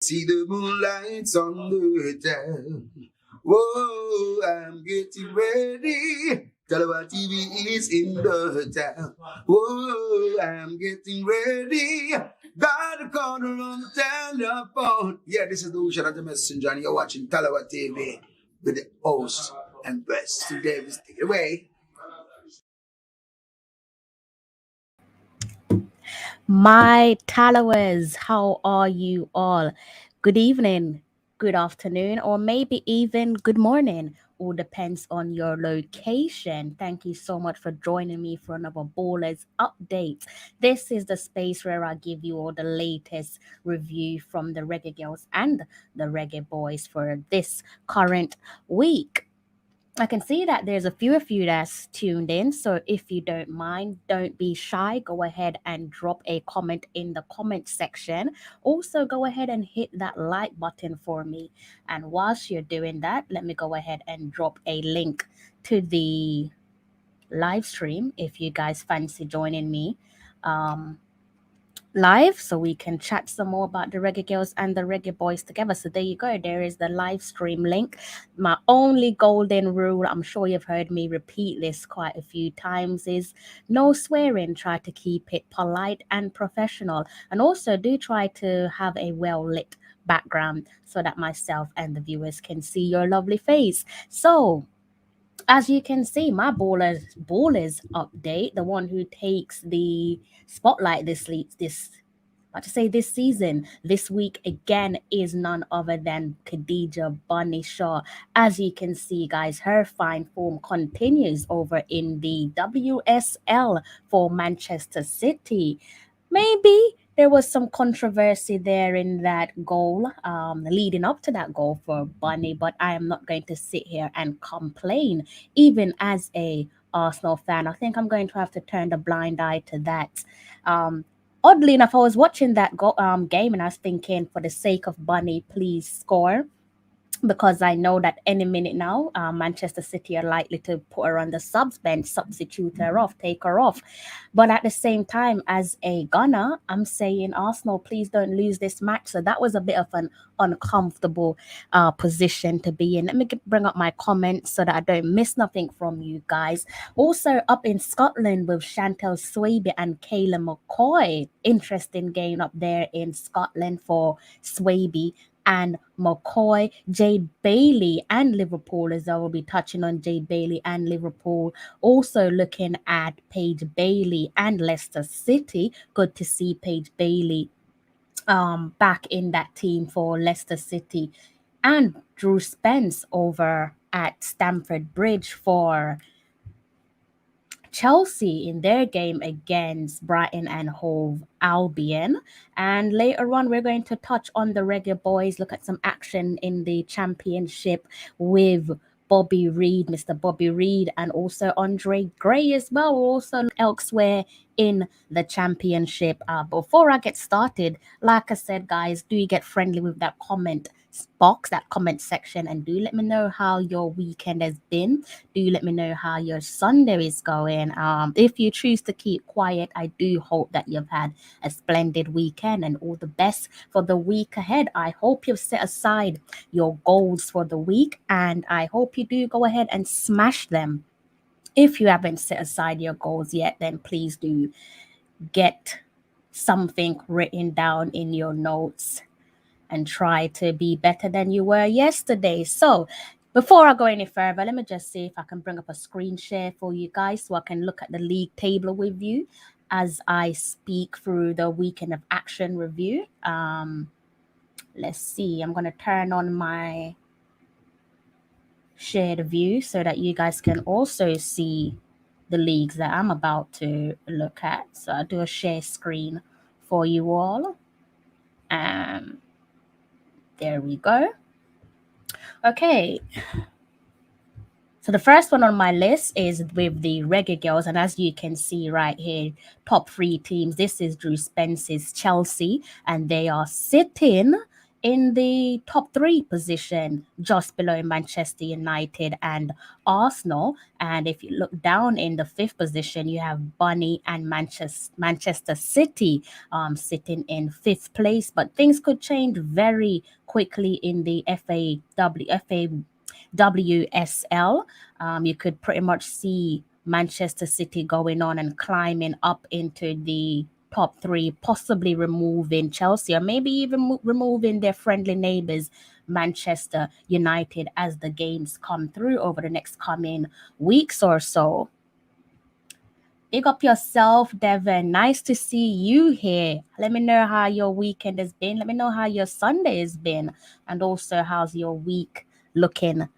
See the moonlights on the town. Whoa, I'm getting ready. Tallawah TV is in the town. Whoa, I'm getting ready. Got a corner on the telephone. Yeah, this is the Ocean of the Messenger, and you're watching Tallawah TV with the host and best. So Davis, take it away. My Tallawahs, how are you all? Good evening, good afternoon, or maybe even good morning. All depends on your location. Thank you so much for joining me for another Ballers update. This is the space where I give you all the latest review from the Reggae Girls and the Reggae Boys for this current week. I can see that there's a few of you that's tuned in. So if you don't mind, don't be shy. Go ahead and drop a comment in the comment section. Also, go ahead and hit that like button for me. And whilst you're doing that, let me go ahead and drop a link to the live stream if you guys fancy joining me. Live so we can chat some more about the Reggae Girls and the Reggae Boys together. So there you go. There is the live stream link. My only golden rule, I'm sure you've heard me repeat this quite a few times, is no swearing. Try to keep it polite and professional. And also do try to have a well lit background so that myself and the viewers can see your lovely face. So as you can see, my ballers update, the one who takes the spotlight this season, this week again, is none other than Khadija Bunny Shaw. As you can see, guys, her fine form continues over in the WSL for Manchester City. Maybe there was some controversy there in that goal, leading up to that goal for Bunny, but I am not going to sit here and complain. Even as a Arsenal fan, I think I'm going to have to turn the blind eye to that. Um, Oddly enough, I was watching that game and I was thinking, for the sake of Bunny, please score, because I know that any minute now, Manchester City are likely to put her on the subs bench, substitute her off, take her off. But at the same time, as a gunner, I'm saying, Arsenal, please don't lose this match. So that was a bit of an uncomfortable position to be in. Let me bring up my comments so that I don't miss nothing from you guys. Also, up in Scotland with Chantel Swaby and Kayla McCoy. Interesting game up there in Scotland for Swaby and McCoy. Jade Bailey and Liverpool, as I will be touching on Jade Bailey and Liverpool. Also looking at Paige Bailey and Leicester City. Good to see Paige Bailey back in that team for Leicester City. And Drew Spence over at Stamford Bridge for Chelsea in their game against Brighton and Hove Albion. And later on, we're going to touch on the Reggae Boys, look at some action in the championship with Bobby Reed, Mr. Bobby Reed, and also Andre Gray as well. We'll also look elsewhere in the championship. Before I get started, like I said, guys, do get friendly with that comment box, that comment section, and do let me know how your weekend has been. Do let me know how your Sunday is going. If you choose to keep quiet, I do hope that you've had a splendid weekend and all the best for the week ahead. I hope you've set aside your goals for the week, and I hope you do go ahead and smash them. If you haven't set aside your goals yet, then please do get something written down in your notes and try to be better than you were yesterday. So, before I go any further, let me just see if I can bring up a screen share for you guys so I can look at the league table with you as I speak through the weekend of action review. Let's see, I'm going to turn on my shared view so that you guys can also see the leagues that I'm about to look at. So I'll do a share screen for you all. There we go. Okay. So the first one on my list is with the Reggae Girls, and as you can see right here, top three teams. This is Drew Spence's Chelsea, and they are sitting in the top three position, just below Manchester United and Arsenal. And if you look down in the fifth position, you have Bunny and Manchester City sitting in fifth place. But things could change very quickly in the WSL. You could pretty much see Manchester City going on and climbing up into the top three, possibly removing Chelsea or maybe even removing their friendly neighbors, Manchester United, as the games come through over the next coming weeks or so. Big up yourself, Devin. Nice to see you here. Let me know how your weekend has been. Let me know how your Sunday has been. And also, how's your week looking?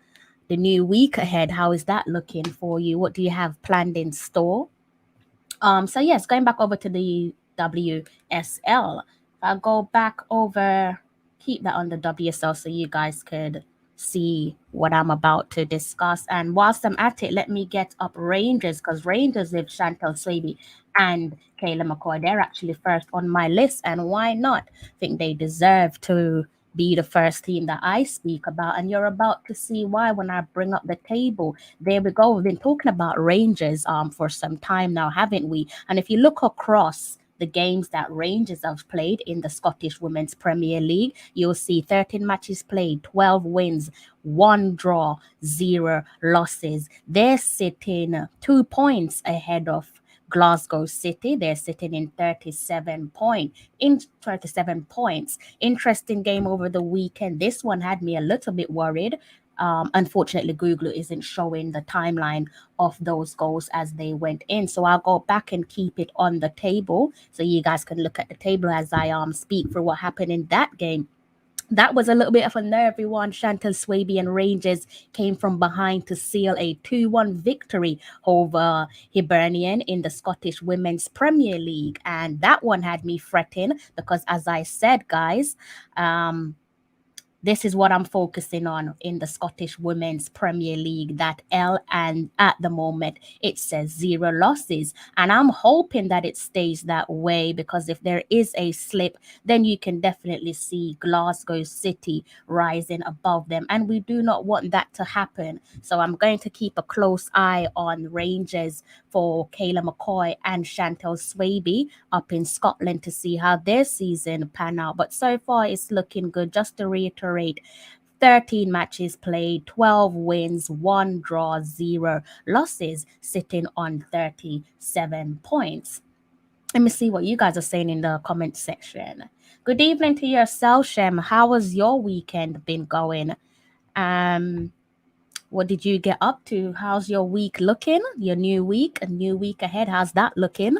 The new week ahead, how is that looking for you? What do you have planned in store? So yes, going back over to the WSL. I'll go back over, keep that on the WSL so you guys could see what I'm about to discuss. And whilst I'm at it, let me get up Rangers, because Rangers with Chantal Swaby and Kayla McCoy, they're actually first on my list. And why not? I think they deserve to be the first team that I speak about. And you're about to see why when I bring up the table. There we go. We've been talking about Rangers for some time now, haven't we? And if you look across the games that Rangers have played in the Scottish Women's Premier League, you'll see 13 matches played, 12 wins, 1 draw, 0 losses. They're sitting 2 points ahead of Glasgow City. They're sitting in 37 points. Interesting game over the weekend. This one had me a little bit worried. Unfortunately, Google isn't showing the timeline of those goals as they went in. So I'll go back and keep it on the table so you guys can look at the table as I speak for what happened in that game. That was a little bit of a nervy one. Chantal Swaby and Rangers came from behind to seal a 2-1 victory over Hibernian in the Scottish Women's Premier League. And that one had me fretting because, as I said, guys, this is what I'm focusing on in the Scottish Women's Premier League, that L, and at the moment it says 0 losses. And I'm hoping that it stays that way, because if there is a slip, then you can definitely see Glasgow City rising above them. And we do not want that to happen. So I'm going to keep a close eye on Rangers for Kayla McCoy and Chantal Swaby up in Scotland to see how their season pan out. But so far it's looking good. Just to reiterate, 13 matches played, 12 wins, 1 draw, 0 losses, sitting on 37 points. Let me see what you guys are saying in the comment section. Good evening to yourself, Shem. How has your weekend been going? What did you get up to? How's your week looking? Your new week, a new week ahead. How's that looking?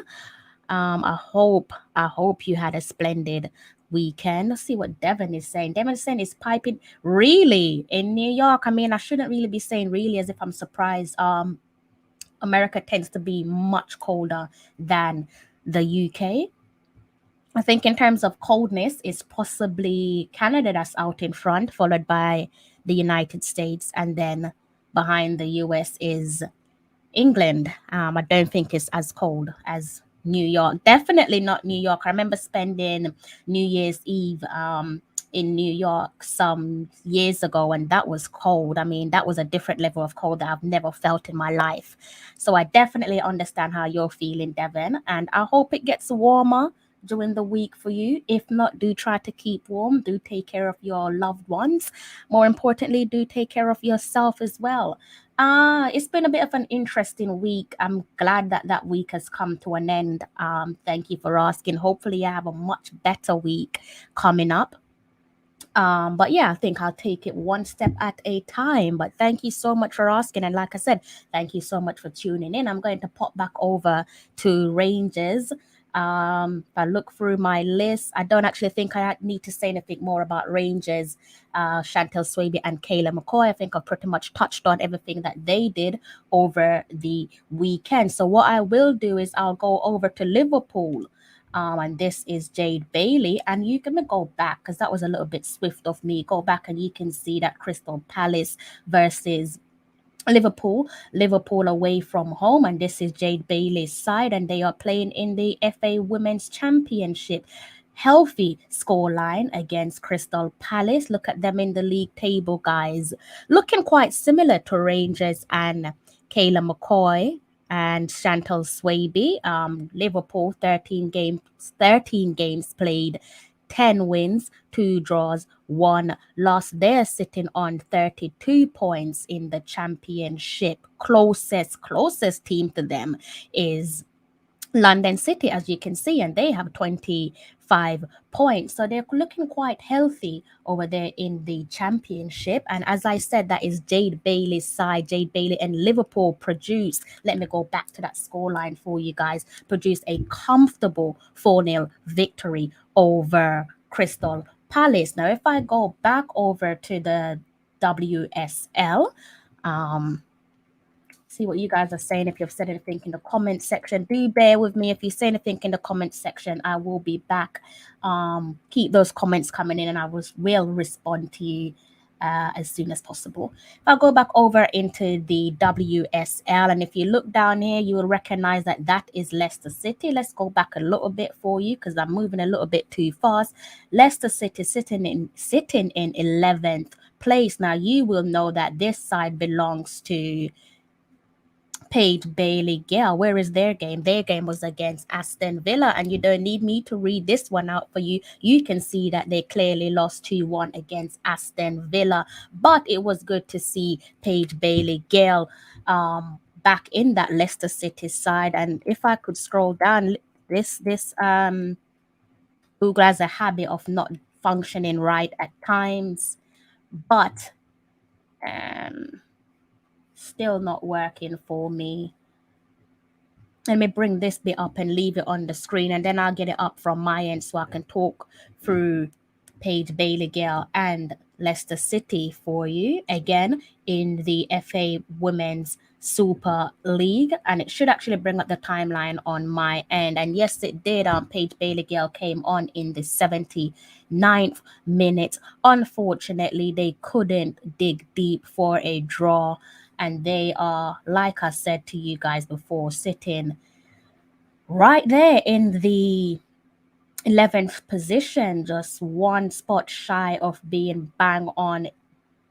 I hope you had a splendid weekend. Let's see what Devin is saying. Devin is saying it's piping really in New York. I mean, I shouldn't really be saying really as if I'm surprised. America tends to be much colder than the UK. I think in terms of coldness, it's possibly Canada that's out in front, followed by the United States, and then behind the US is England. I don't think it's as cold as New York. Definitely not New York. I remember spending New Year's Eve in New York some years ago, and that was cold. I mean, that was a different level of cold that I've never felt in my life. So I definitely understand how you're feeling, Devin, and I hope it gets warmer during the week for you. If not, do try to keep warm. Do take care of your loved ones. More importantly, do take care of yourself as well. It's been a bit of an interesting week. I'm glad that that week has come to an end. Thank you for asking. Hopefully, I have a much better week coming up. But yeah, I think I'll take it one step at a time. But thank you so much for asking. And like I said, thank you so much for tuning in. I'm going to pop back over to Rangers. If I look through my list, I don't actually think I need to say anything more about Rangers, Chantal Swaby and Kayla McCoy. I think I've pretty much touched on everything that they did over the weekend. So what I will do is I'll go over to Liverpool. And this is Jade Bailey. And you can go back, because that was a little bit swift of me. Go back and you can see that Crystal Palace versus Liverpool away from home, and this is Jade Bailey's side, and they are playing in the FA Women's Championship. healthy scoreline against Crystal Palace. Look at them in the league table, guys. Looking quite similar to Rangers and Kayla McCoy and Chantal Swaby. Liverpool 13 games played, 10 wins, 2 draws, 1 loss. They're sitting on 32 points in the championship. Closest team to them is London City, as you can see, and they have 25 points. So they're looking quite healthy over there in the championship. And as I said, that is Jade Bailey's side. Jade Bailey and Liverpool produced, let me go back to that scoreline for you guys, produced a comfortable 4-0 victory over Crystal Palace. Now, if I go back over to the WSL, see what you guys are saying. If you've said anything in the comment section, do bear with me. If you say anything in the comment section, I will be back. Keep those comments coming in and I will respond to you as soon as possible. I'll go back over into the WSL, and if you look down here, you will recognize that that is Leicester City. Let's go back a little bit for you because I'm moving a little bit too fast. Leicester City sitting in 11th place. Now you will know that this side belongs to Paige Bailey Gale. Where is their game? Their game was against Aston Villa, and you don't need me to read this one out for you. You can see that they clearly lost 2-1 against Aston Villa, but it was good to see Paige Bailey Gale back in that Leicester City side. And if I could scroll down, this Google has a habit of not functioning right at times, but still not working for me. Let me bring this bit up and leave it on the screen, and then I'll get it up from my end so I can talk through Paige Bailey Gale and Leicester City for you again in the FA Women's Super League. And it should actually bring up the timeline on my end, and yes, it did. Paige Bailey Gale came on in the 79th minute. Unfortunately, they couldn't dig deep for a draw, and they are, like I said to you guys before, sitting right there in the 11th position, just one spot shy of being bang on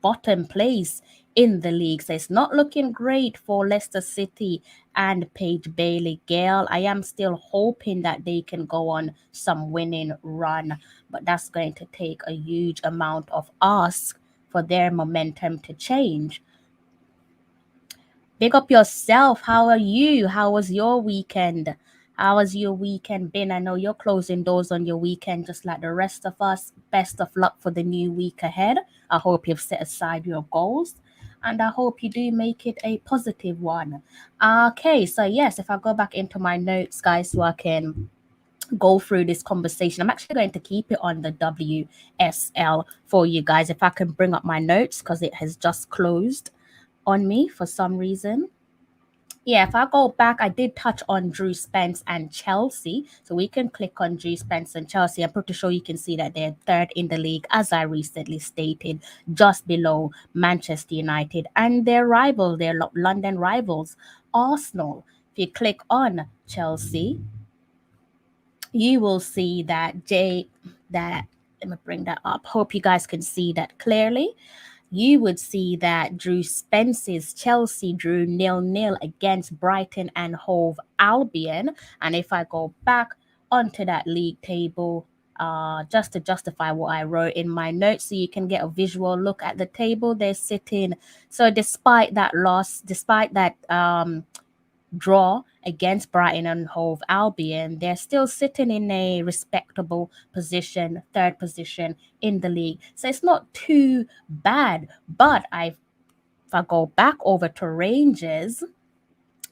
bottom place in the league. So it's not looking great for Leicester City and Paige Bailey Gale. I am still hoping that they can go on some winning run, but that's going to take a huge amount of ask for their momentum to change. Big up yourself. How are you? How was your weekend? How has your weekend been? I know you're closing doors on your weekend just like the rest of us. Best of luck for the new week ahead. I hope you've set aside your goals, and I hope you do make it a positive one. Okay, so yes, if I go back into my notes, guys, so I can go through this conversation. I'm actually going to keep it on the WSL for you guys. If I can bring up my notes because it has just closed on me for some reason. Yeah, if I go back, I did touch on Drew Spence and Chelsea. So we can click on Drew Spence and Chelsea. I'm pretty sure you can see that they're third in the league, as I recently stated, just below Manchester United and their rival, their London rivals, Arsenal. If you click on Chelsea, you will see that let me bring that up. Hope you guys can see that clearly. You would see that Drew Spence's Chelsea drew 0-0 against Brighton and Hove Albion. And if I go back onto that league table, just to justify what I wrote in my notes so you can get a visual look at the table, they're sitting. So despite that loss, despite that draw against Brighton and Hove Albion, they're still sitting in a respectable position, third position in the league. So it's not too bad. But if I go back over to Rangers,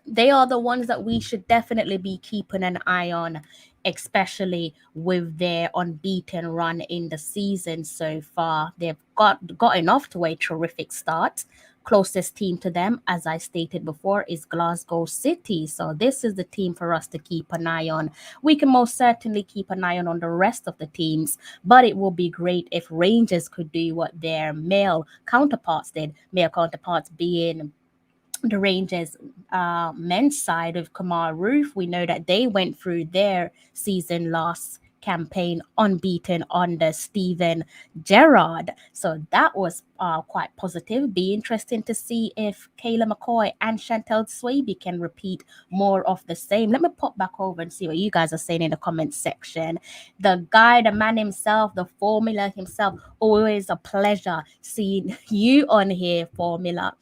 they are the ones that we should definitely be keeping an eye on, especially with their unbeaten run in the season so far. They've gotten off to a terrific start. Closest team to them, as I stated before, is Glasgow City. So this is the team for us to keep an eye on. We can most certainly keep an eye on the rest of the teams, but it will be great if Rangers could do what their male counterparts did. Male counterparts being the Rangers men's side of Kamar Roof. We know that they went through their season loss campaign unbeaten under Steven Gerrard. So that was quite positive. Be interesting to see if Kayla McCoy and Chantel Swaby can repeat more of the same. Let me pop back over and see what you guys are saying in the comments section. The guy, the man himself, the Formula himself, always a pleasure seeing you on here, Formula.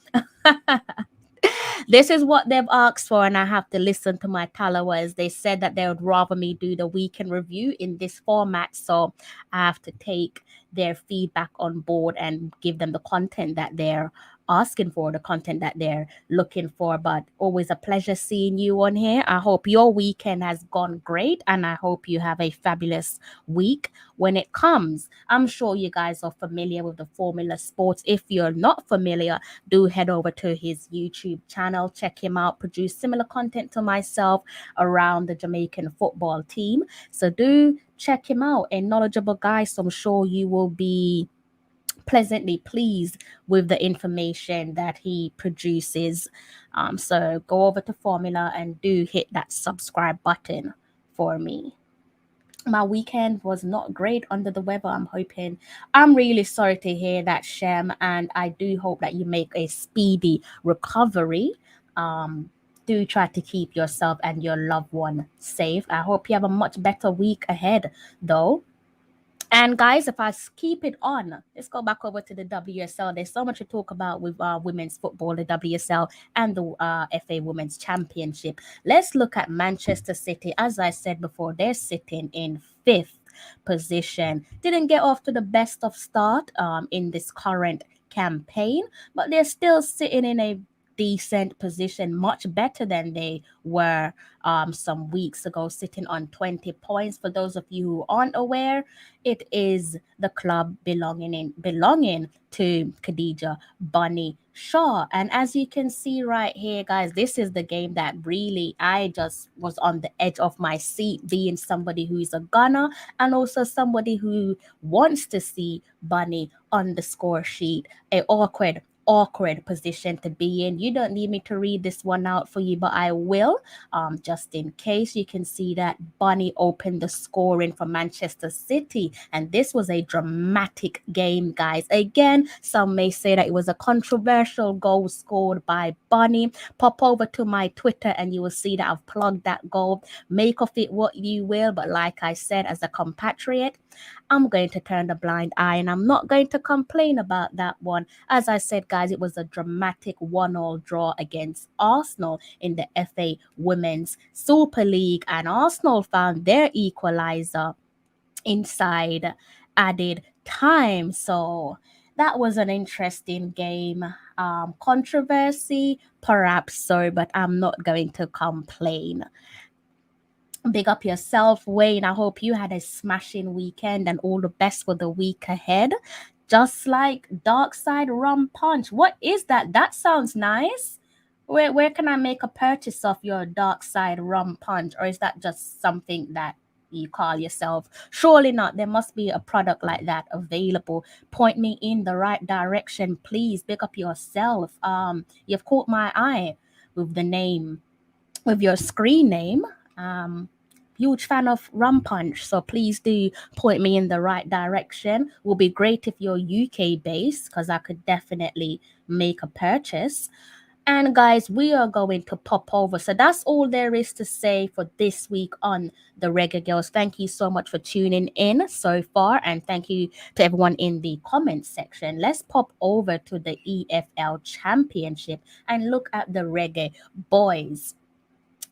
This is what they've asked for, and I have to listen to my Tallawahs. They said that they would rather me do the weekend review in this format, so I have to take their feedback on board and give them the content that they're asking for, the content that they're looking for. But always a pleasure seeing you on here. I hope your weekend has gone great, and I hope you have a fabulous week when it comes. I'm sure you guys are familiar with the Formula Sports. If you're not familiar, do head over to his YouTube channel, check him out, produce similar content to myself around the Jamaican football team. So do check him out, a knowledgeable guy, so I'm sure you will be pleasantly pleased with the information that he produces. So go over to Formula and do hit that subscribe button for me. My weekend was not great, under the weather. I'm really sorry to hear that, Shem, and I do hope that you make a speedy recovery. Do try to keep yourself and your loved one safe. I hope you have a much better week ahead, though. And guys, if I keep it on, let's go back over to the WSL. There's so much to talk about with women's football, the WSL, and the FA Women's Championship. Let's look at Manchester City. As I said before, they're sitting in fifth position. Didn't get off to the best of start in this current campaign, but they're still sitting in a decent position, much better than they were some weeks ago, sitting on 20 points. For those of you who aren't aware, it is the club belonging to Khadija Bunny Shaw. And as you can see right here, guys, this is the game that really I just was on the edge of my seat, being somebody who is a gunner and also somebody who wants to see Bunny on the score sheet. A awkward position to be in. You don't need me to read this one out for you, but I will. Just in case, you can see that Bunny opened the scoring for Manchester City, and this was a dramatic game, guys. Again, some may say that it was a controversial goal scored by Bunny. Pop over to my Twitter and you will see that I've plugged that goal. Make of it what you will, but like I said, as a compatriot, I'm going to turn the blind eye and I'm not going to complain about that one. As I said, guys, it was a dramatic 1-1 draw against Arsenal in the FA Women's Super League, and Arsenal found their equalizer inside added time. So that was an interesting game. Controversy, perhaps so, but I'm not going to complain. Big up yourself, Wayne. I hope you had a smashing weekend and all the best for the week ahead. Just like Dark Side Rum Punch. What is that? That sounds nice. Where can I make a purchase of your Dark Side Rum Punch? Or is that just something that you call yourself? Surely not. There must be a product like that available. Point me in the right direction, please. Big up yourself. You've caught my eye with the name, with your screen name. Huge fan of Rum Punch, so please do point me in the right direction. Will be great if you're UK based, because I could definitely make a purchase. And guys, we are going to pop over. So that's all there is to say for this week on the Reggae Girls. Thank you so much for tuning in so far, and thank you to everyone in the comments section. Let's pop over to the EFL Championship and look at the Reggae Boyz.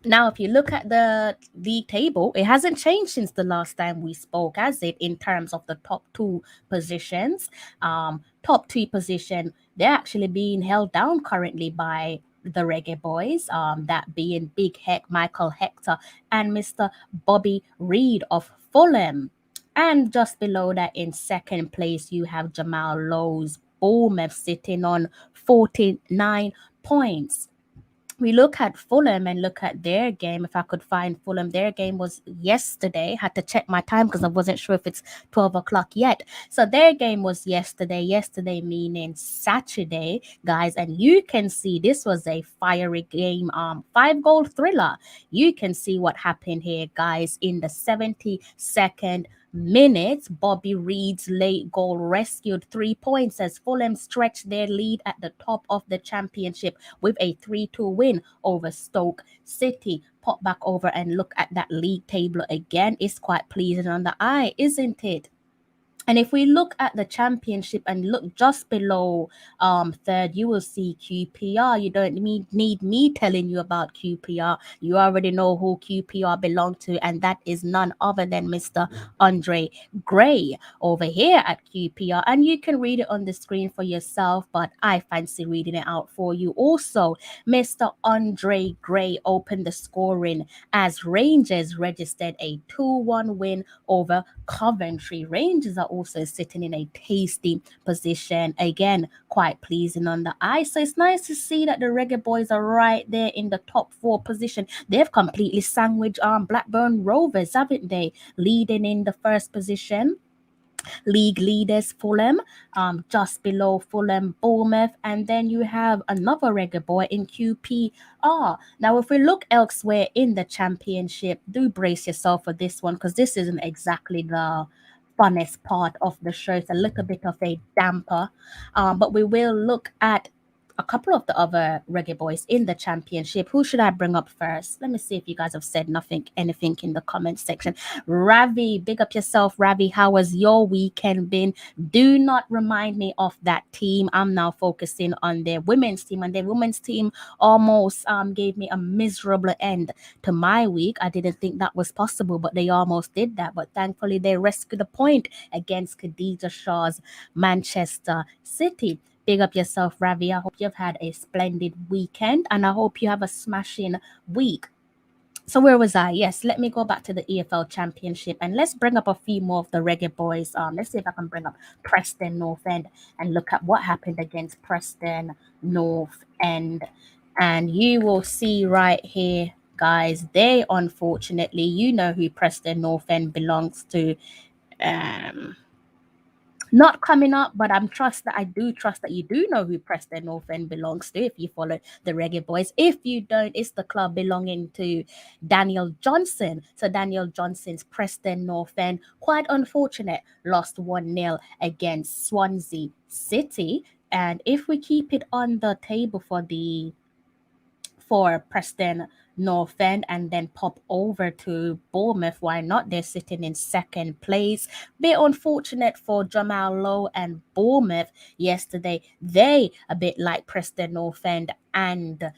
Now, if you look at the league table, it hasn't changed since the last time we spoke, has it, in terms of the top two positions? Top two position, they're actually being held down currently by the Reggae Boyz, that being Big Heck, Michael Hector, and Mr. Bobby Reed of Fulham. And just below that, in second place, you have Jamal Lowe's Bournemouth sitting on 49 points. we look at Fulham and look at their game. If I could find Fulham, their game was yesterday. Had to check my time because I wasn't sure if it's 12 o'clock yet. So their game was yesterday. Yesterday meaning Saturday, guys. And you can see this was a fiery game. 5-goal thriller. You can see what happened here, guys. In the 72nd minutes, Bobby Reed's late goal rescued 3 points as Fulham stretched their lead at the top of the championship with a 3-2 win over Stoke City. Pop back over and look at that league table again. It's quite pleasing on the eye, isn't it? And if we look at the championship and look just below third, you will see QPR. You don't need me telling you about QPR. You already know who QPR belong to, and that is none other than Mr. Andre Gray over here at QPR. And you can read it on the screen for yourself, but I fancy reading it out for you. Also, Mr. Andre Gray opened the scoring as Rangers registered a 2-1 win over Coventry. Rangers are also sitting in a tasty position. Again, quite pleasing on the eye. So it's nice to see that the Reggae Boys are right there in the top 4 position. They've completely sandwiched Blackburn Rovers, haven't they? Leading in the first position. League leaders Fulham, just below Fulham, Bournemouth, and then you have another Reggae Boy in QPR. Now, if we look elsewhere in the championship, do brace yourself for this one because this isn't exactly the funnest part of the show. It's a little bit of a damper, but we will look at a couple of the other Reggae Boys in the championship. Who should I bring up first? Let me see if you guys have said anything in the comment section. Ravi, big up yourself, Ravi. How has your weekend been? Do not remind me of that team. I'm now focusing on their women's team, and their women's team almost gave me a miserable end to my week. I didn't think that was possible, but they almost did that. But thankfully, they rescued a point against Khadija Shaw's Manchester City. Big up yourself, Ravi. I hope you've had a splendid weekend and I hope you have a smashing week. So where was I? Yes, let me go back to the EFL Championship and let's bring up a few more of the Reggae Boys. Let's see if I can bring up Preston North End and look at what happened against Preston North End. And you will see right here, guys, they unfortunately, you know who Preston North End belongs to. Not coming up, but I do trust that you do know who Preston North End belongs to if you follow the Reggae Boys. If you don't, it's the club belonging to Daniel Johnson. So Daniel Johnson's Preston North End, quite unfortunate, lost 1-0 against Swansea City. And if we keep it on the table for Preston North End and then pop over to Bournemouth. Why not? They're sitting in second place. Bit unfortunate for Jamal Lowe and Bournemouth yesterday. They a bit like Preston North End and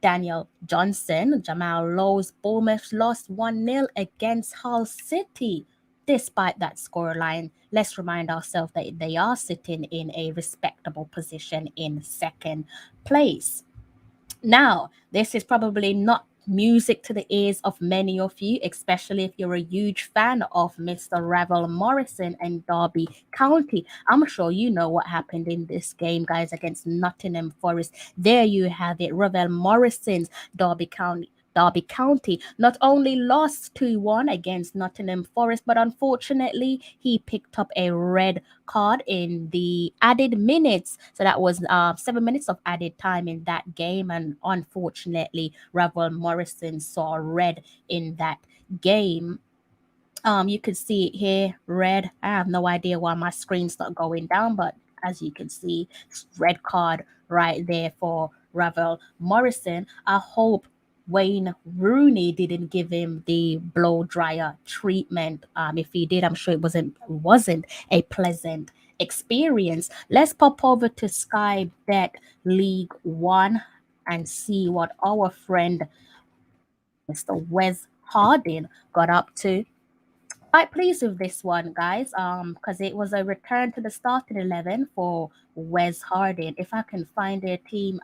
Daniel Johnson. Jamal Lowe's Bournemouth lost 1-0 against Hull City. Despite that scoreline, let's remind ourselves that they are sitting in a respectable position in second place. Now, this is probably not music to the ears of many of you, especially if you're a huge fan of Mr. Ravel Morrison and Derby County. I'm sure you know what happened in this game, guys, against Nottingham Forest. There you have it, Ravel Morrison's Derby County not only lost 2-1 against Nottingham Forest, but unfortunately, he picked up a red card in the added minutes. So that was 7 minutes of added time in that game. And unfortunately, Ravel Morrison saw red in that game. You can see it here, red. I have no idea why my screen's not going down, but as you can see, red card right there for Ravel Morrison. I hope Wayne Rooney didn't give him the blow dryer treatment. If he did, I'm sure it wasn't a pleasant experience. Let's pop over to Sky Bet League One and see what our friend Mr. Wes Harding got up to. Quite pleased with this one, guys, because it was a return to the starting 11 for Wes Harding. If I can find their team,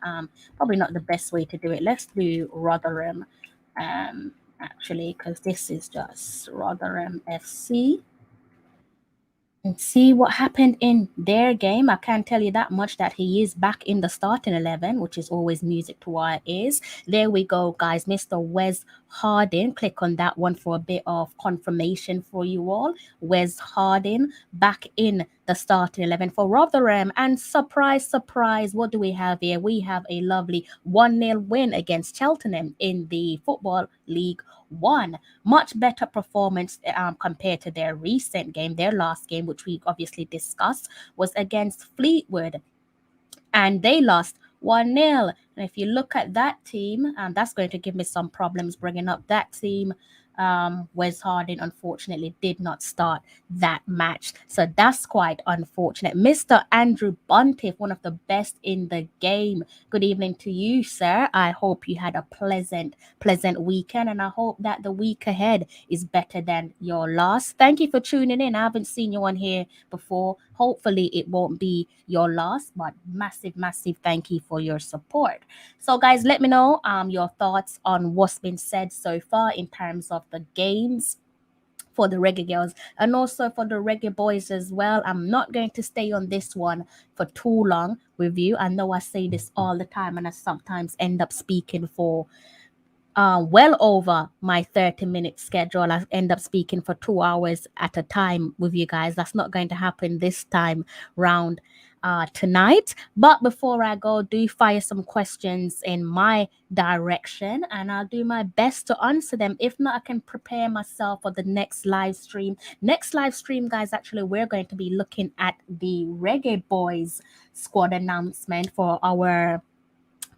probably not the best way to do it. Let's do Rotherham, actually, because this is just Rotherham FC. And see what happened in their game. I can't tell you that much that he is back in the starting 11, which is always music to our ears. There we go, guys. Mr. Wes Harding. Click on that one for a bit of confirmation for you all. Wes Harding back in the starting 11 for Rotherham. And surprise, surprise, what do we have here? We have a lovely 1-0 win against Cheltenham in the Football League One. Much better performance compared to their recent game. Their last game, which we obviously discussed, was against Fleetwood, and they lost 1-0. And if you look at that team, that's going to give me some problems bringing up that team. Wes Harding unfortunately did not start that match, so that's quite unfortunate. Mr. Andrew Buntiff, one of the best in the game. Good evening to you, sir. I hope you had a pleasant weekend, and I hope that the week ahead is better than your last. Thank you for tuning in. I haven't seen you on here before. Hopefully it won't be your last, but massive thank you for your support. So guys, let me know your thoughts on what's been said so far in terms of the games for the Reggae Girls and also for the Reggae Boys as well. I'm not going to stay on this one for too long with you. I know I say this all the time and I sometimes end up speaking for well over my 30-minute schedule. I end up speaking for 2 hours at a time with you guys. That's not going to happen this time round tonight. But before I go, do fire some questions in my direction and I'll do my best to answer them. If not, I can prepare myself for the next live stream. Next live stream, guys, actually, we're going to be looking at the Reggae Boys squad announcement for our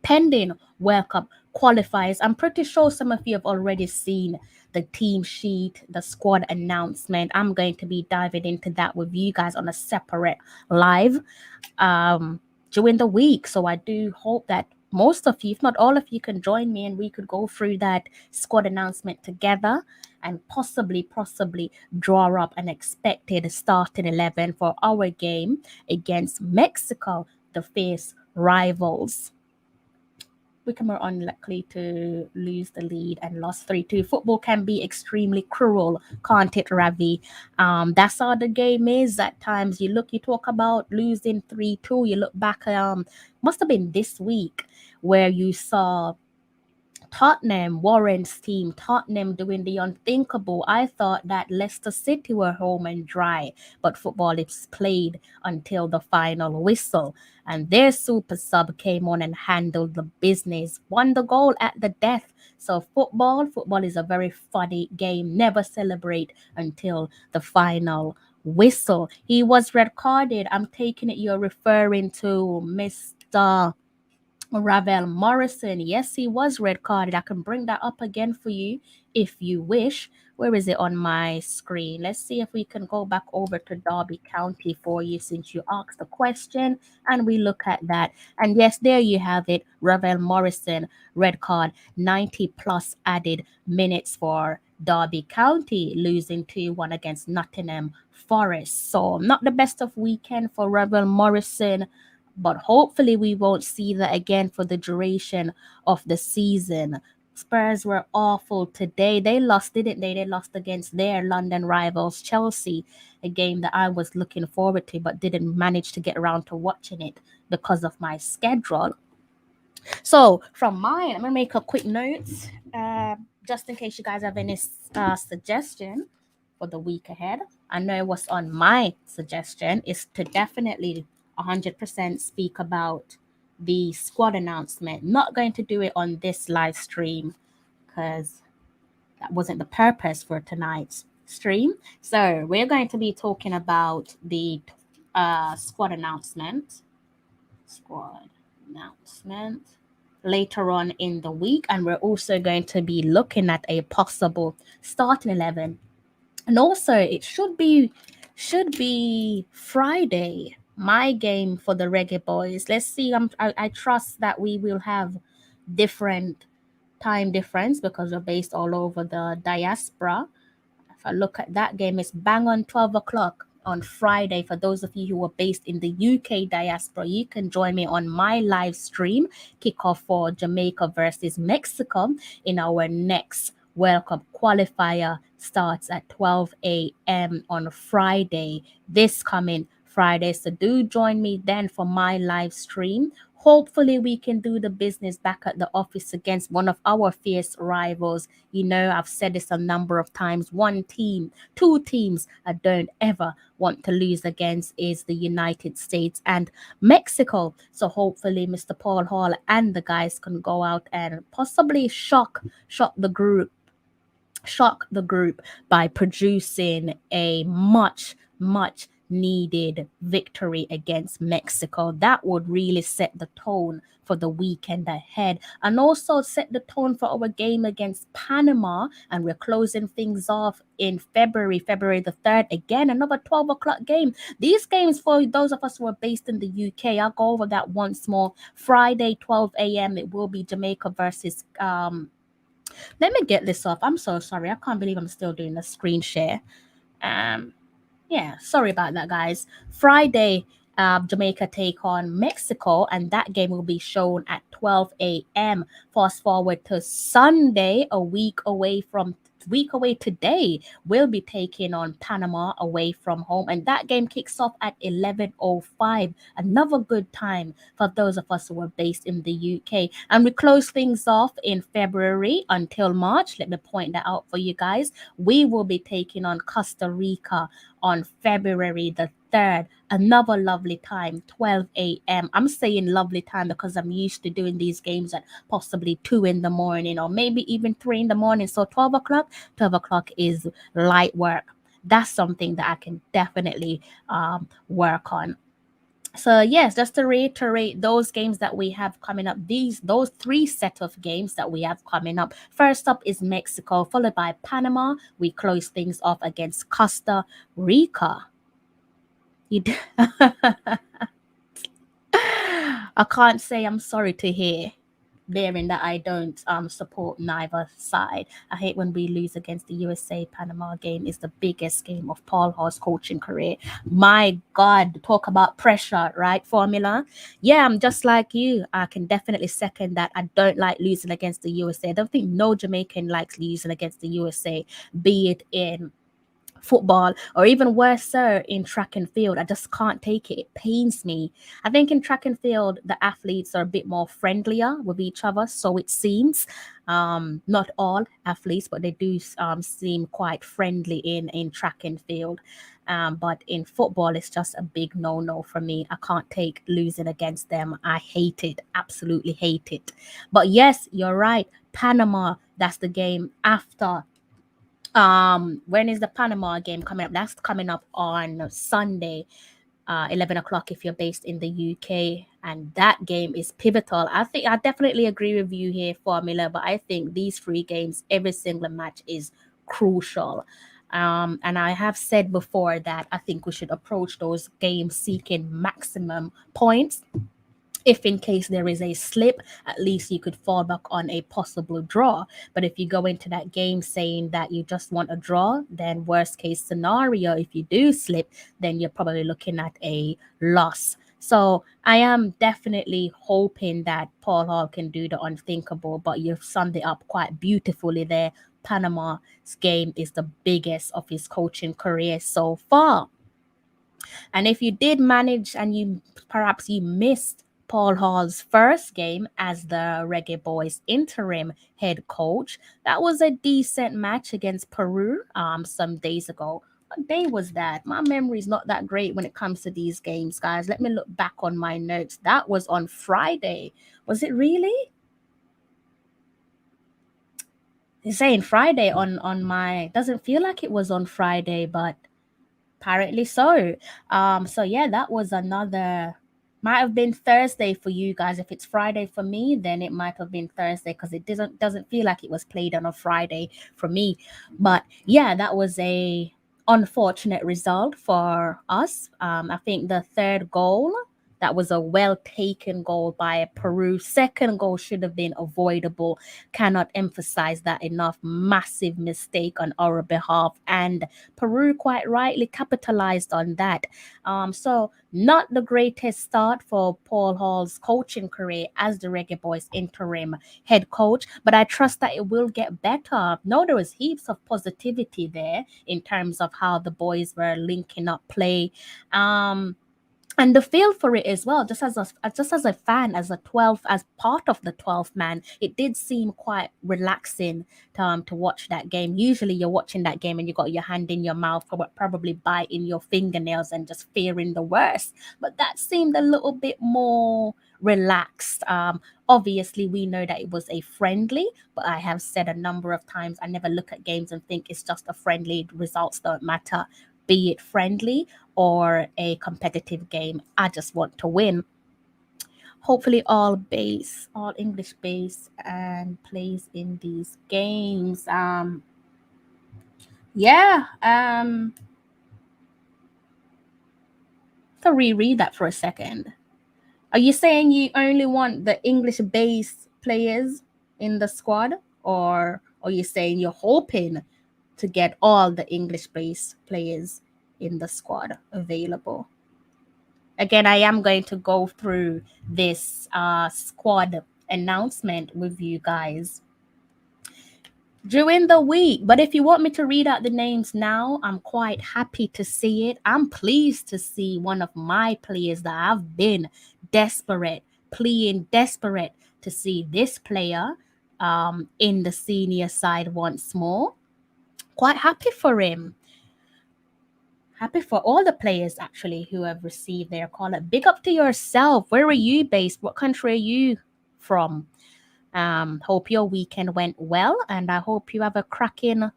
pending World Cup qualifiers. I'm pretty sure some of you have already seen the team sheet, the squad announcement. I'm going to be diving into that with you guys on a separate live during the week. So I do hope that most of you, if not all of you, can join me and we could go through that squad announcement together and possibly draw up an expected starting 11 for our game against Mexico, the fierce rivals. Wickham are unlikely to lose the lead and lost 3-2. Football can be extremely cruel, can't it, Ravi? That's how the game is at times. You talk about losing 3-2. You look back, must have been this week where you saw Tottenham, Warren's team, Tottenham doing the unthinkable. I thought that Leicester City were home and dry, but football is played until the final whistle. And their super sub came on and handled the business, won the goal at the death. So football is a very funny game. Never celebrate until the final whistle. He was red carded. I'm taking it you're referring to Mr. Ravel Morrison. Yes, he was red carded. I can bring that up again for you if you wish. Where is it on my screen? Let's see if we can go back over to Derby County for you since you asked the question and we look at that. And yes, there you have it. Ravel Morrison, red card, 90 plus added minutes for Derby County, losing 2-1 against Nottingham Forest. So not the best of weekend for Ravel Morrison, but hopefully we won't see that again for the duration of the season. Spurs were awful today. They lost, didn't they? They lost against their London rivals, Chelsea, a game that I was looking forward to, but didn't manage to get around to watching it because of my schedule. So from mine, I'm going to make a quick note, just in case you guys have any suggestion for the week ahead. I know what's on my suggestion is to definitely 100% speak about the squad announcement. Not going to do it on this live stream because that wasn't the purpose for tonight's stream. So we're going to be talking about the squad announcement later on in the week, and we're also going to be looking at a possible starting 11, and also it should be Friday, my game for the Reggae Boys. Let's see. I trust that we will have different time difference because we're based all over the diaspora. If I look at that game, it's bang on 12 o'clock on Friday. For those of you who are based in the UK diaspora, you can join me on my live stream kickoff for Jamaica versus Mexico in our next World Cup qualifier starts at 12 a.m. on Friday, this coming Friday. So do join me then for my live stream. Hopefully, we can do the business back at the office against one of our fierce rivals. You know, I've said this a number of times. One team, two teams I don't ever want to lose against is the United States and Mexico. So hopefully, Mr. Paul Hall and the guys can go out and possibly shock the group by producing a much needed victory against Mexico. That would really set the tone for the weekend ahead and also set the tone for our game against Panama. And we're closing things off in February the 3rd. Again, another 12 o'clock game. These games, for those of us who are based in the UK, I'll go over that once more. Friday, 12 a.m., it will be Jamaica versus let me get this off. I'm so sorry. I can't believe I'm still doing a screen share. Yeah, sorry about that, guys. Friday, Jamaica take on Mexico, and that game will be shown at 12 a.m. Fast forward to Sunday, a week away today, we'll be taking on Panama away from home, and that game kicks off at 11:05. Another good time for those of us who are based in the UK. And we close things off in February until March. Let me point that out for you guys. We will be taking on Costa Rica on February the 3rd. Another lovely time, 12 a.m. I'm saying lovely time because I'm used to doing these games at possibly 2 in the morning or maybe even 3 in the morning. So 12 o'clock is light work. That's something that I can definitely work on. So yes, just to reiterate those games that we have coming up, those three set of games that we have coming up. First up is Mexico, followed by Panama. We close things off against Costa Rica. I can't say I'm sorry to hear, bearing that I don't support neither side. I hate when we lose against the USA. Panama game is the biggest game of Paul Hall's coaching career. My God, talk about pressure, right? Formula. Yeah, I'm just like you. I can definitely second that. I don't like losing against the USA. I don't think no Jamaican likes losing against the USA, be it in football or even worse, sir, in track and field. I just can't take it. It pains me. I think in track and field, the athletes are a bit more friendlier with each other, so it seems. Not all athletes, but they do seem quite friendly in track and field. But in football, it's just a big no for me. I can't take losing against them. I hate it. Absolutely hate it. But yes, you're right. Panama, that's the game after. When is the Panama game coming up? That's coming up on Sunday, 11 o'clock if you're based in the UK, and that game is pivotal. I think I definitely agree with you here, Formula, but I think these three games, every single match is crucial. And I have said before that I think we should approach those games seeking maximum points. If in case there is a slip, at least you could fall back on a possible draw. But if you go into that game saying that you just want a draw, then worst case scenario, if you do slip, then you're probably looking at a loss. So I am definitely hoping that Paul Hall can do the unthinkable, but you've summed it up quite beautifully there. Panama's game is the biggest of his coaching career so far. And if you did manage and you missed Paul Hall's first game as the Reggae Boyz interim head coach, that was a decent match against Peru some days ago. What day was that? My memory is not that great when it comes to these games, guys. Let me look back on my notes. That was on Friday. Was it really? It's saying Friday on my, doesn't feel like it was on Friday, but apparently so. So yeah, that was another, might have been Thursday for you guys. If it's Friday for me, then it might have been Thursday because it doesn't feel like it was played on a Friday for me. But yeah, that was a unfortunate result for us. I think the third goal That was a well taken goal by Peru. Second goal should have been avoidable. Cannot emphasize that enough. Massive mistake on our behalf. And Peru quite rightly capitalized on that. So not the greatest start for Paul Hall's coaching career as the Reggae Boyz interim head coach, but I trust that it will get better. No, there was heaps of positivity there in terms of how the boys were linking up play. And the feel for it as well, just as a fan, as a 12th, as part of the 12th man, it did seem quite relaxing to watch that game. Usually you're watching that game and you got your hand in your mouth, probably biting your fingernails and just fearing the worst, but that seemed a little bit more relaxed. Obviously we know that it was a friendly, but I have said a number of times, I never look at games and think it's just a friendly, results don't matter, be it friendly or a competitive game. I just want to win. Hopefully all English base and plays in these games. Yeah. To reread that for a second. Are you saying you only want the English base players in the squad? Or are you saying you're hoping to get all the English base players in the squad available? Again, I am going to go through this squad announcement with you guys during the week. But if you want me to read out the names now, I'm quite happy to see it. I'm pleased to see one of my players that I've been desperate to see this player in the senior side once more. Quite happy for him. Happy for all the players actually who have received their call up. Big up to yourself. Where are you based? What country are you from? Hope your weekend went well, and I hope you have a cracking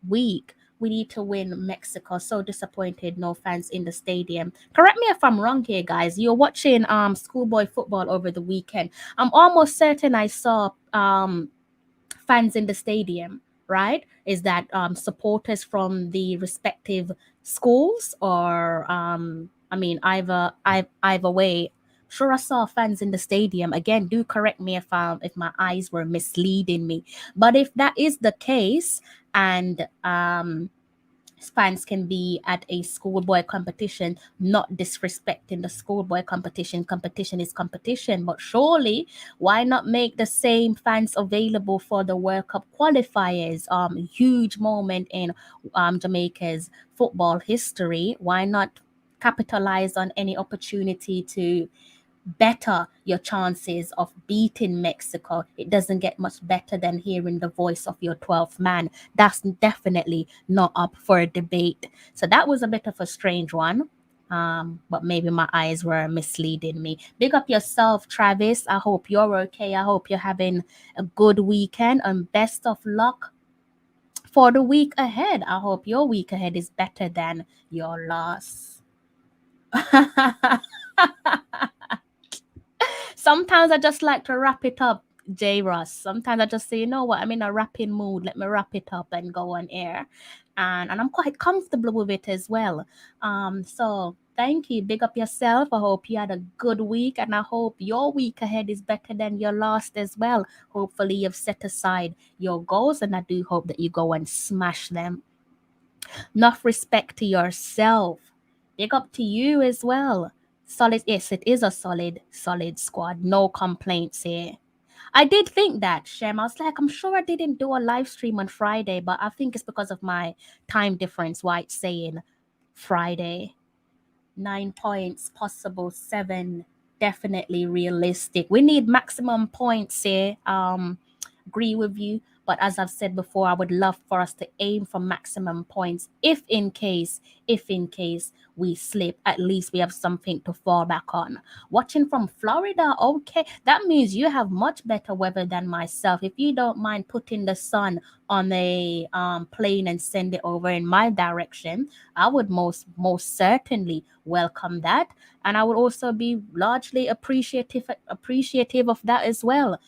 week. We need to win Mexico. So disappointed, no fans in the stadium. Correct me if I'm wrong here, guys. You're watching schoolboy football over the weekend. I'm almost certain I saw fans in the stadium, right? Is that supporters from the respective schools, or either way? Sure, I saw fans in the stadium. Again, do correct me if my eyes were misleading me. But if that is the case, and fans can be at a schoolboy competition, not disrespecting the schoolboy competition. Competition is competition, but surely why not make the same fans available for the World Cup qualifiers? Huge moment in Jamaica's football history. Why not capitalize on any opportunity to better your chances of beating Mexico? It doesn't get much better than hearing the voice of your 12th man. That's definitely not up for a debate. So that was a bit of a strange one. But maybe my eyes were misleading me. Big up yourself, Travis. I hope you're okay. I hope you're having a good weekend, and best of luck for the week ahead. I hope your week ahead is better than your last. Sometimes I just like to wrap it up, J Ross. Sometimes I just say, you know what, I'm in a rapping mood. Let me wrap it up and go on air. And I'm quite comfortable with it as well. So thank you. Big up yourself. I hope you had a good week, and I hope your week ahead is better than your last as well. Hopefully you've set aside your goals, and I do hope that you go and smash them. Enough respect to yourself. Big up to you as well. Solid. Yes, it is a solid squad. No complaints here. I did think that, Shem. I was like, I'm sure I didn't do a live stream on Friday, but I think it's because of my time difference why it's saying Friday. 9 points, possible 7, definitely realistic. We need maximum points here. Agree with you. But as I've said before, I would love for us to aim for maximum points. If in case we slip, at least we have something to fall back on. Watching from Florida, okay. That means you have much better weather than myself. If you don't mind putting the sun on a plane and send it over in my direction, I would most certainly welcome that. And I would also be largely appreciative of that as well.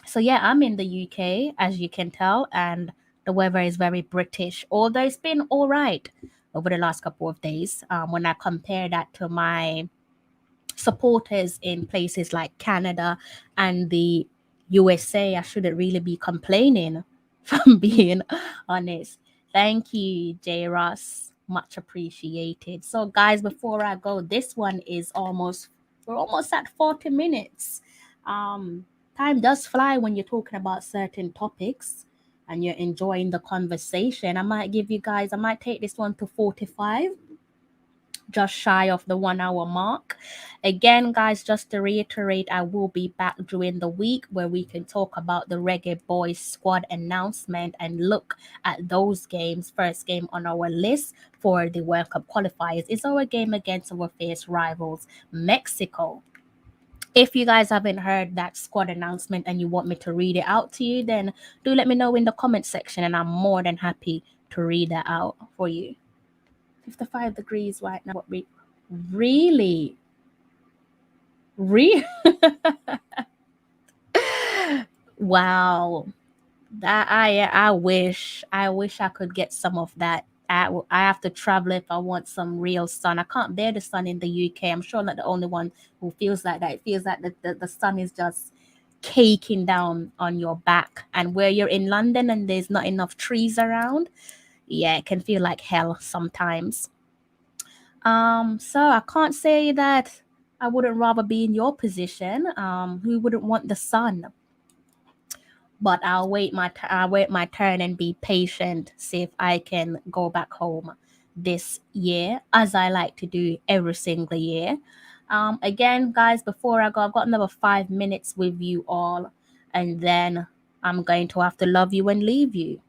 So yeah, I'm in the UK, as you can tell, and the weather is very British, although it's been all right over the last couple of days. When I compare that to my supporters in places like Canada and the USA. I shouldn't really be complaining, if I'm being honest. Thank you, J. Ross. Much appreciated. So, guys, before I go, this one is we're almost at 40 minutes. Um, Time does fly when you're talking about certain topics and you're enjoying the conversation. I might take this one to 45, just shy of the 1 hour mark. Again, guys, just to reiterate, I will be back during the week where we can talk about the Reggae Boyz squad announcement and look at those games. First game on our list for the World Cup qualifiers is our game against our fierce rivals, Mexico. If you guys haven't heard that squad announcement and you want me to read it out to you, then do let me know in the comment section and I'm more than happy to read that out for you. 55 degrees right now. Really? Really? Wow. That I wish I could get some of that. I have to travel if I want some real sun. I can't bear the sun in the UK. I'm sure I'm not the only one who feels like that. It feels like the sun is just caking down on your back. And where you're in London and there's not enough trees around, yeah, it can feel like hell sometimes. So I can't say that I wouldn't rather be in your position. Who wouldn't want the sun? But I'll wait my turn and be patient. See if I can go back home this year, as I like to do every single year. Again, guys, before I go, I've got another 5 minutes with you all, and then I'm going to have to love you and leave you.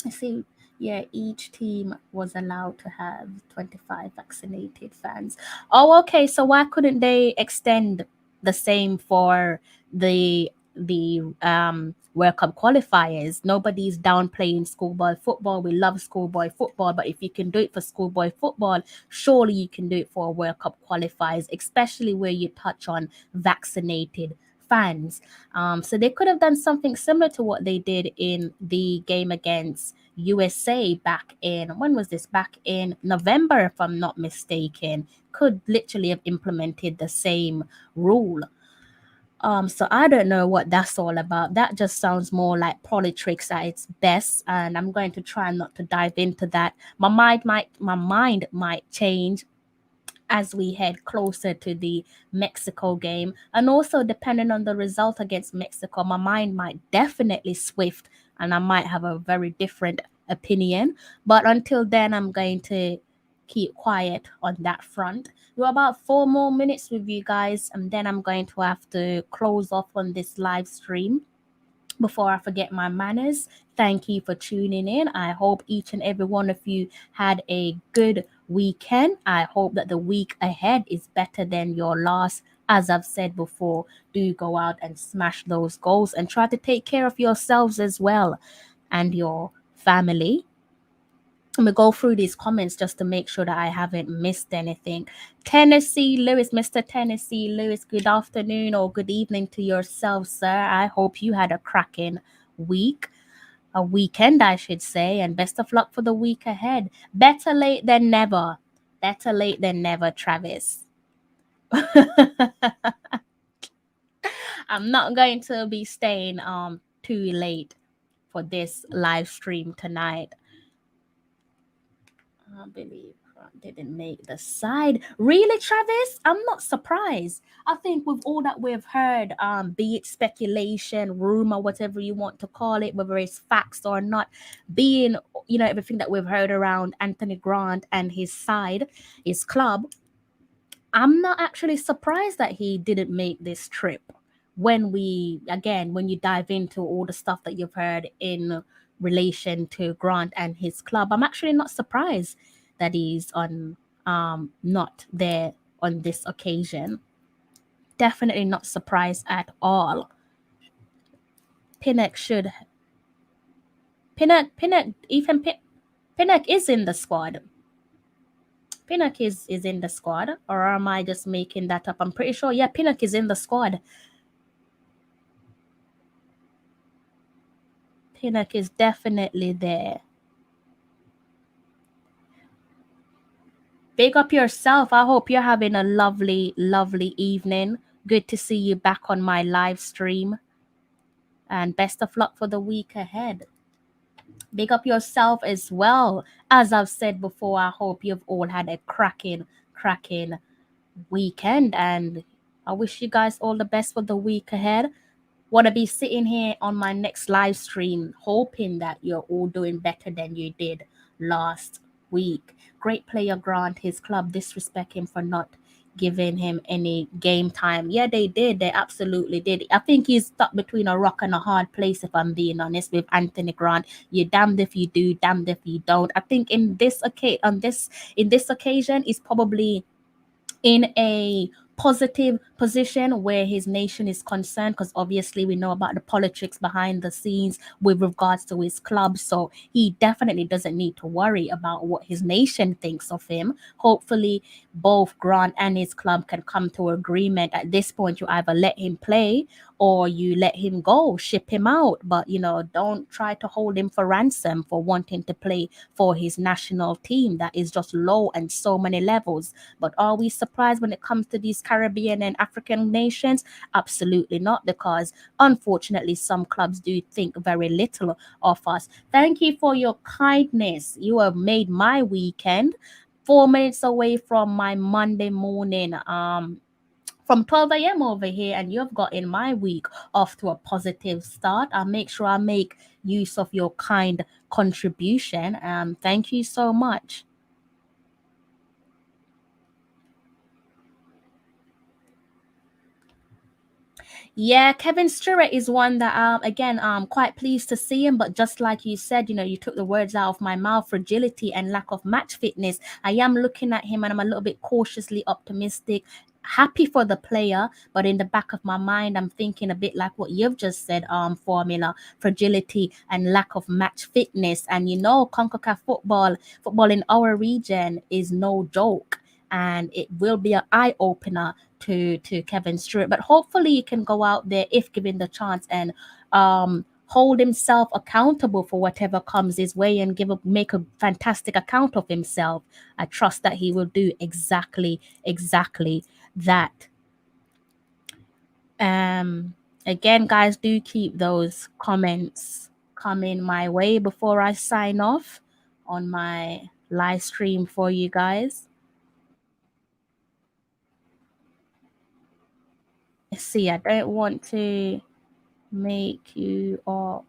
I see. Yeah, each team was allowed to have 25 vaccinated fans. Oh, okay. So why couldn't they extend the same for the World Cup qualifiers? Nobody's downplaying schoolboy football. We love schoolboy football, but if you can do it for schoolboy football, surely you can do it for World Cup qualifiers, especially where you touch on vaccinated fans. So they could have done something similar to what they did in the game against USA back in, when was this? Back in November, if I'm not mistaken. Could literally have implemented the same rule. So I don't know what that's all about. That just sounds more like politics at its best, and I'm going to try not to dive into that. My mind might change as we head closer to the Mexico game. And also, depending on the result against Mexico, my mind might definitely swift and I might have a very different opinion. But until then, I'm going to keep quiet on that front. We're about 4 more minutes with you guys, and then I'm going to have to close off on this live stream before I forget my manners. Thank you for tuning in. I hope each and every one of you had a good weekend. I hope that the week ahead is better than your last. As I've said before, do go out and smash those goals and try to take care of yourselves as well and your family. I'm gonna go through these comments just to make sure that I haven't missed anything. Tennessee Lewis, Mr. Tennessee Lewis, good afternoon or good evening to yourself, sir. I hope you had a cracking weekend, I should say, and best of luck for the week ahead. Better late than never. Better late than never, Travis. I'm not going to be staying too late for this live stream tonight. I believe didn't make the side. Really, Travis? I'm not surprised. I think with all that we've heard, be it speculation, rumor, whatever you want to call it, whether it's facts or not, being, everything that we've heard around Anthony Grant and his side, his club, I'm not actually surprised that he didn't make this trip. When you dive into all the stuff that you've heard in relation to Grant and his club, I'm actually not surprised that he's not there on this occasion. Definitely not surprised at all. Pinnock is in the squad. Pinnock is in the squad, or am I just making that up? I'm pretty sure, yeah, Pinnock is in the squad. Pinnock is definitely there. Big up yourself. I hope you're having a lovely, lovely evening. Good to see you back on my live stream. And best of luck for the week ahead. Big up yourself as well. As I've said before, I hope you've all had a cracking weekend. And I wish you guys all the best for the week ahead. Want to be sitting here on my next live stream, hoping that you're all doing better than you did last week. Great player Grant, his club disrespect him for not giving him any game time. Yeah, they did. They absolutely did. I think he's stuck between a rock and a hard place, if I'm being honest, with Anthony Grant. You're damned if you do, damned if you don't. I think in this occasion, is probably in a positive position where his nation is concerned, because obviously we know about the politics behind the scenes with regards to his club, so he definitely doesn't need to worry about what his nation thinks of him. Hopefully both Grant and his club can come to agreement. At this point, you either let him play or you let him go, ship him out, but don't try to hold him for ransom for wanting to play for his national team that is just low on so many levels. But are we surprised when it comes to these Caribbean and African nations? Absolutely not, because unfortunately some clubs do think very little of us. Thank you for your kindness. You have made my weekend. 4 minutes away from my Monday morning from 12 a.m. over here, and you've gotten my week off to a positive start. I'll make sure I make use of your kind contribution. Thank you so much. Yeah, Kevin Stewart is one that again quite pleased to see him, but just like you said, you took the words out of my mouth. Fragility and lack of match fitness. I am looking at him and I'm a little bit cautiously optimistic. Happy for the player, but in the back of my mind I'm thinking a bit like what you've just said, formula, fragility and lack of match fitness. And CONCACAF football in our region is no joke, and it will be an eye-opener to Kevin Stewart. But hopefully he can go out there if given the chance and hold himself accountable for whatever comes his way and make a fantastic account of himself. I trust that he will do exactly that. Again, guys, do keep those comments coming my way before I sign off on my live stream for you guys. See, I don't want to make you all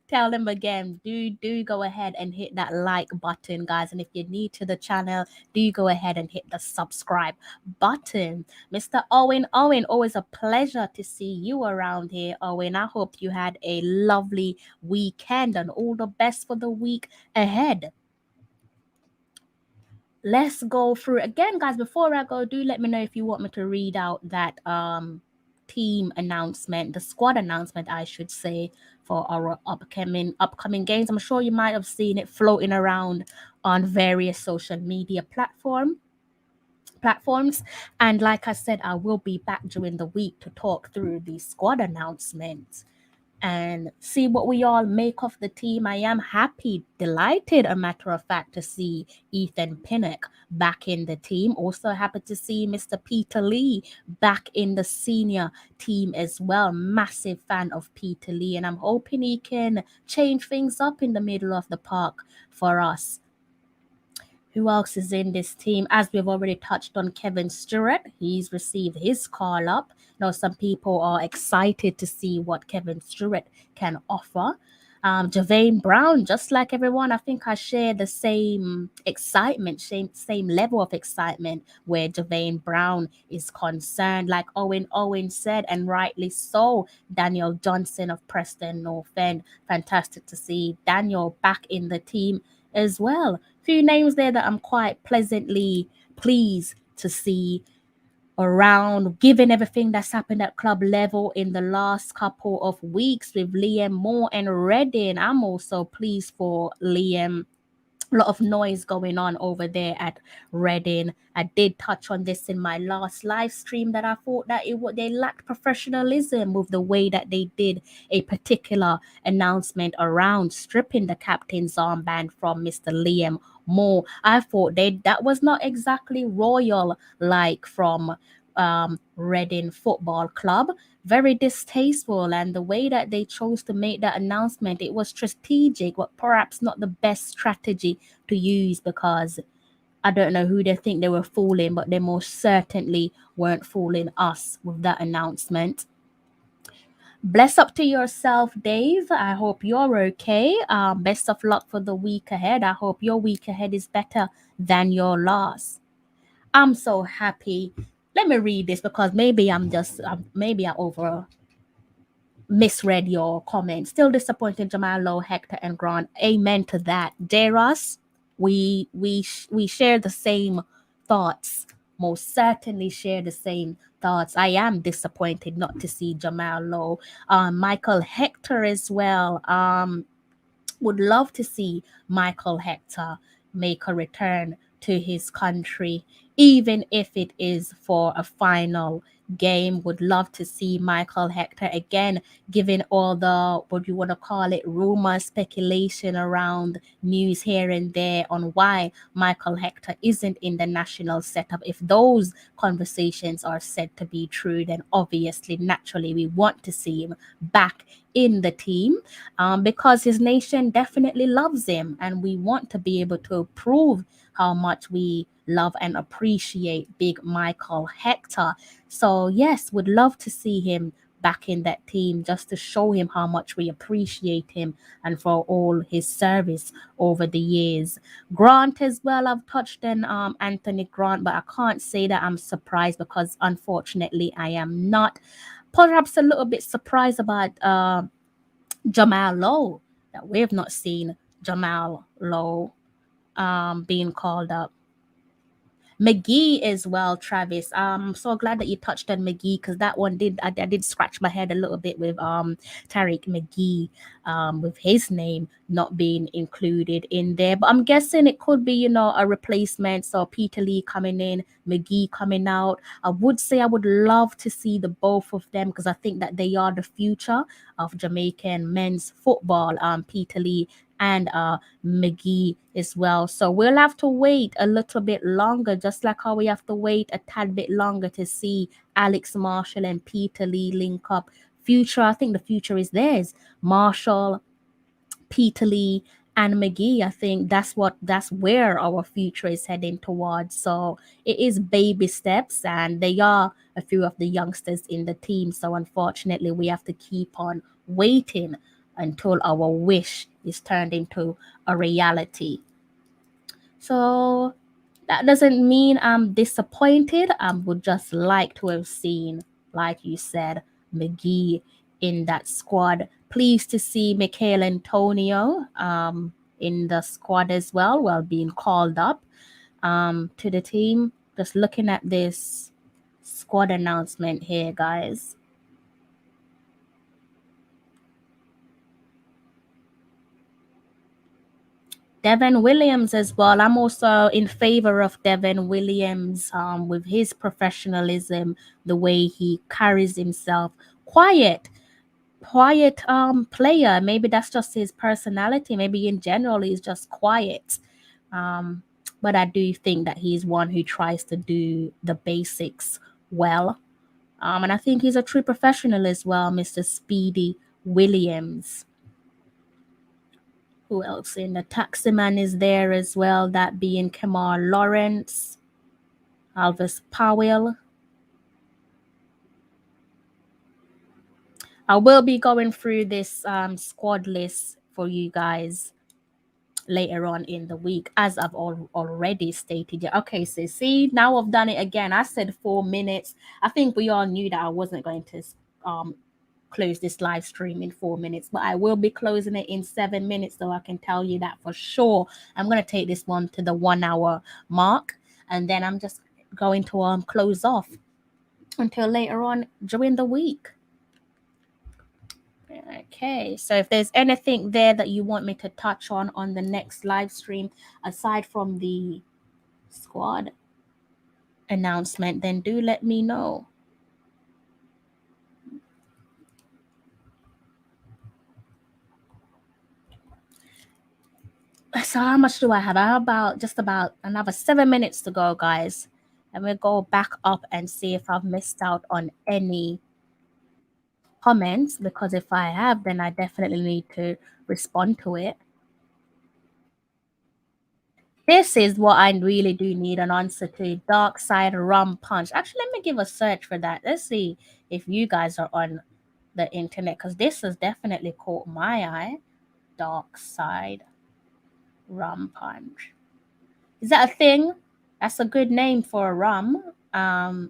tell them again, do go ahead and hit that like button, guys. And if you're new to the channel, do go ahead and hit the subscribe button. Mr. Owen, always a pleasure to see you around here, Owen. I hope you had a lovely weekend and all the best for the week ahead. Let's go through again, guys. Before I go, do let me know if you want me to read out that team announcement, the squad announcement, I should say, for our upcoming games. I'm sure you might have seen it floating around on various social media platforms. And like I said, I will be back during the week to talk through the squad announcements and see what we all make of the team. I am happy, delighted, a matter of fact, to see Ethan Pinnock back in the team. Also happy to see Mr. Peter Lee back in the senior team as well. Massive fan of Peter Lee, and I'm hoping he can change things up in the middle of the park for us. Who else is in this team? As we've already touched on, Kevin Stewart. He's received his call up. Some people are excited to see what Kevin Stewart can offer. Javane Brown, just like everyone, I think I share the same excitement, same level of excitement where Javane Brown is concerned. Like Owen said, and rightly so, Daniel Johnson of Preston North End. Fantastic to see Daniel back in the team as well. Few names there that I'm quite pleasantly pleased to see around, given everything that's happened at club level in the last couple of weeks with Liam Moore and Reading. I'm also pleased for Liam a lot of noise going on over there at Reading. I did touch on this in my last live stream that I thought that they lacked professionalism with the way that they did a particular announcement around stripping the captain's armband from Mr. Liam Moore. I thought that was not exactly royal like from Reading Football Club. Very distasteful, and the way that they chose to make that announcement, it was strategic, but perhaps not the best strategy to use, because I don't know who they think they were fooling, but they most certainly weren't fooling us with that announcement. Bless up to yourself, Dave. I hope you're okay. Best of luck for the week ahead. I hope your week ahead is better than your last. I'm so happy. Let me read this, because maybe maybe I over misread your comment. Still disappointed, Jamal Lowe, Hector, and Grant. Amen to that. Deras, we share the same thoughts. Most certainly share the same thoughts. I am disappointed not to see Jamal Lowe. Michael Hector as well. Would love to see Michael Hector make a return to his country, even if it is for a final game. Would love to see Michael Hector again, given all the, what you want to call it, rumors, speculation around news here and there on why Michael Hector isn't in the national setup. If those conversations are said to be true, then obviously, naturally, we want to see him back in the team, because his nation definitely loves him, and we want to be able to prove how much we love and appreciate big Michael Hector. So yes, would love to see him back in that team, just to show him how much we appreciate him and for all his service over the years. Grant as well, I've touched on Anthony Grant, but I can't say that I'm surprised, because unfortunately I am not. Perhaps a little bit surprised about Jamal Lowe, that we have not seen Jamal Lowe being called up. McGee as well, Travis. I'm so glad that you touched on McGee, because that one I did scratch my head a little bit with Tariq McGee, with his name not being included in there. But I'm guessing it could be, a replacement. So Peter Lee coming in, McGee coming out. I would say I would love to see the both of them, because I think that they are the future of Jamaican men's football. Peter Lee and McGee as well. So we'll have to wait a little bit longer, just like how we have to wait a tad bit longer to see Alex Marshall and Peter Lee link up. Future, I think the future is theirs. Marshall, Peter Lee, and McGee. I think that's where our future is heading towards. So it is baby steps, and they are a few of the youngsters in the team. So unfortunately, we have to keep on waiting until our wish is turned into a reality. So that doesn't mean I'm disappointed. I would just like to have seen, like you said, McGee in that squad. Pleased to see Michael Antonio in the squad as well, while being called up to the team. Just looking at this squad announcement here, guys. Devin Williams as well. I'm also in favor of Devin Williams with his professionalism, the way he carries himself. Quiet player. Maybe that's just his personality. Maybe in general he's just quiet. But I do think that he's one who tries to do the basics well. And I think he's a true professional as well, Mr. Speedy Williams. Who else in the taximan is there as well, that being Kamar Lawrence, Alvis Powell. I will be going through this squad list for you guys later on in the week, as I've already stated. Yeah, okay, so see, now I've done it again. I said 4 minutes. I think we all knew that I wasn't going to close this live stream in 4 minutes, but I will be closing it in 7 minutes, so I can tell you that for sure. I'm going to take this one to the 1 hour mark, and then I'm just going to close off until later on during the week. Okay, so if there's anything there that you want me to touch on the next live stream, aside from the squad announcement, then do let me know. So how much do I have? I have about just about another 7 minutes to go, guys. And we'll go back up and see if I've missed out on any comments, because if I have, then I definitely need to respond to it. This is what I really do need an answer to. Dark Side Rum Punch. Actually, let me give a search for that. Let's see if you guys are on the internet, because this has definitely caught my eye. Dark Side Rum Punch. Is that a thing? That's a good name for a rum.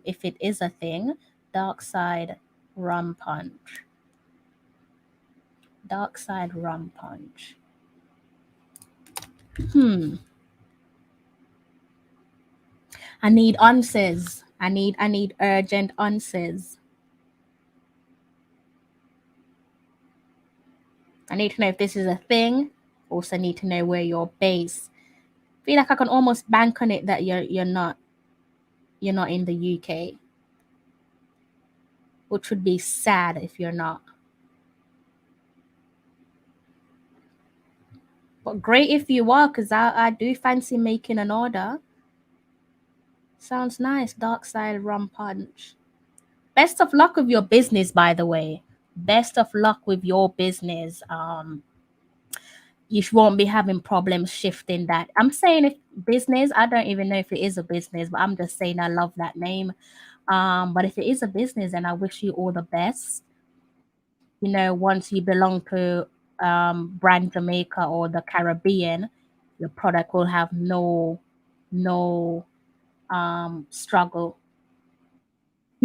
If it is a thing. Dark Side Rum Punch. Dark Side Rum Punch. I need answers. I need urgent answers. I need to know if this is a thing. Also need to know where you're based. I feel like I can almost bank on it that you're not in the UK. Which would be sad if you're not. But great if you are, because I do fancy making an order. Sounds nice. Dark Side Rum Punch. Best of luck with your business, by the way. Best of luck with your business. You won't be having problems shifting that. I'm saying if business, I don't even know if it is a business, but I'm just saying I love that name. But if it is a business, then I wish you all the best. You know, once you belong to brand Jamaica or the Caribbean, your product will have no struggle.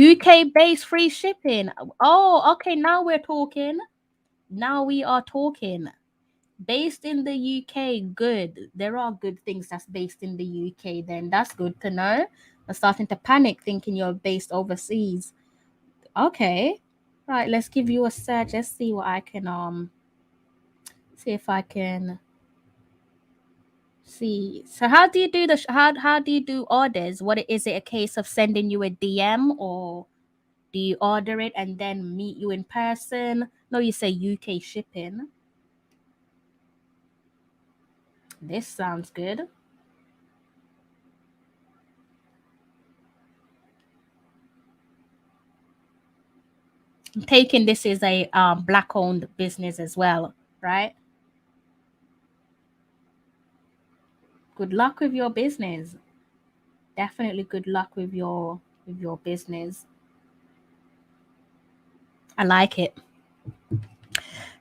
UK based free shipping. Oh, okay, now we're talking. Now we are talking. Based in the UK, good. There are good things that's based in the UK, then that's good to know. I'm starting to panic thinking you're based overseas. Okay. Right, let's give you a search. Let's see what I can see if I can see. So how do you do the how do you do orders? What is it, a case of sending you a DM, or do you order it and then meet you in person? No, you say UK shipping. This sounds good. I'm taking this is a black owned business as well, right? Good luck with your business. Definitely good luck with your business. I like it.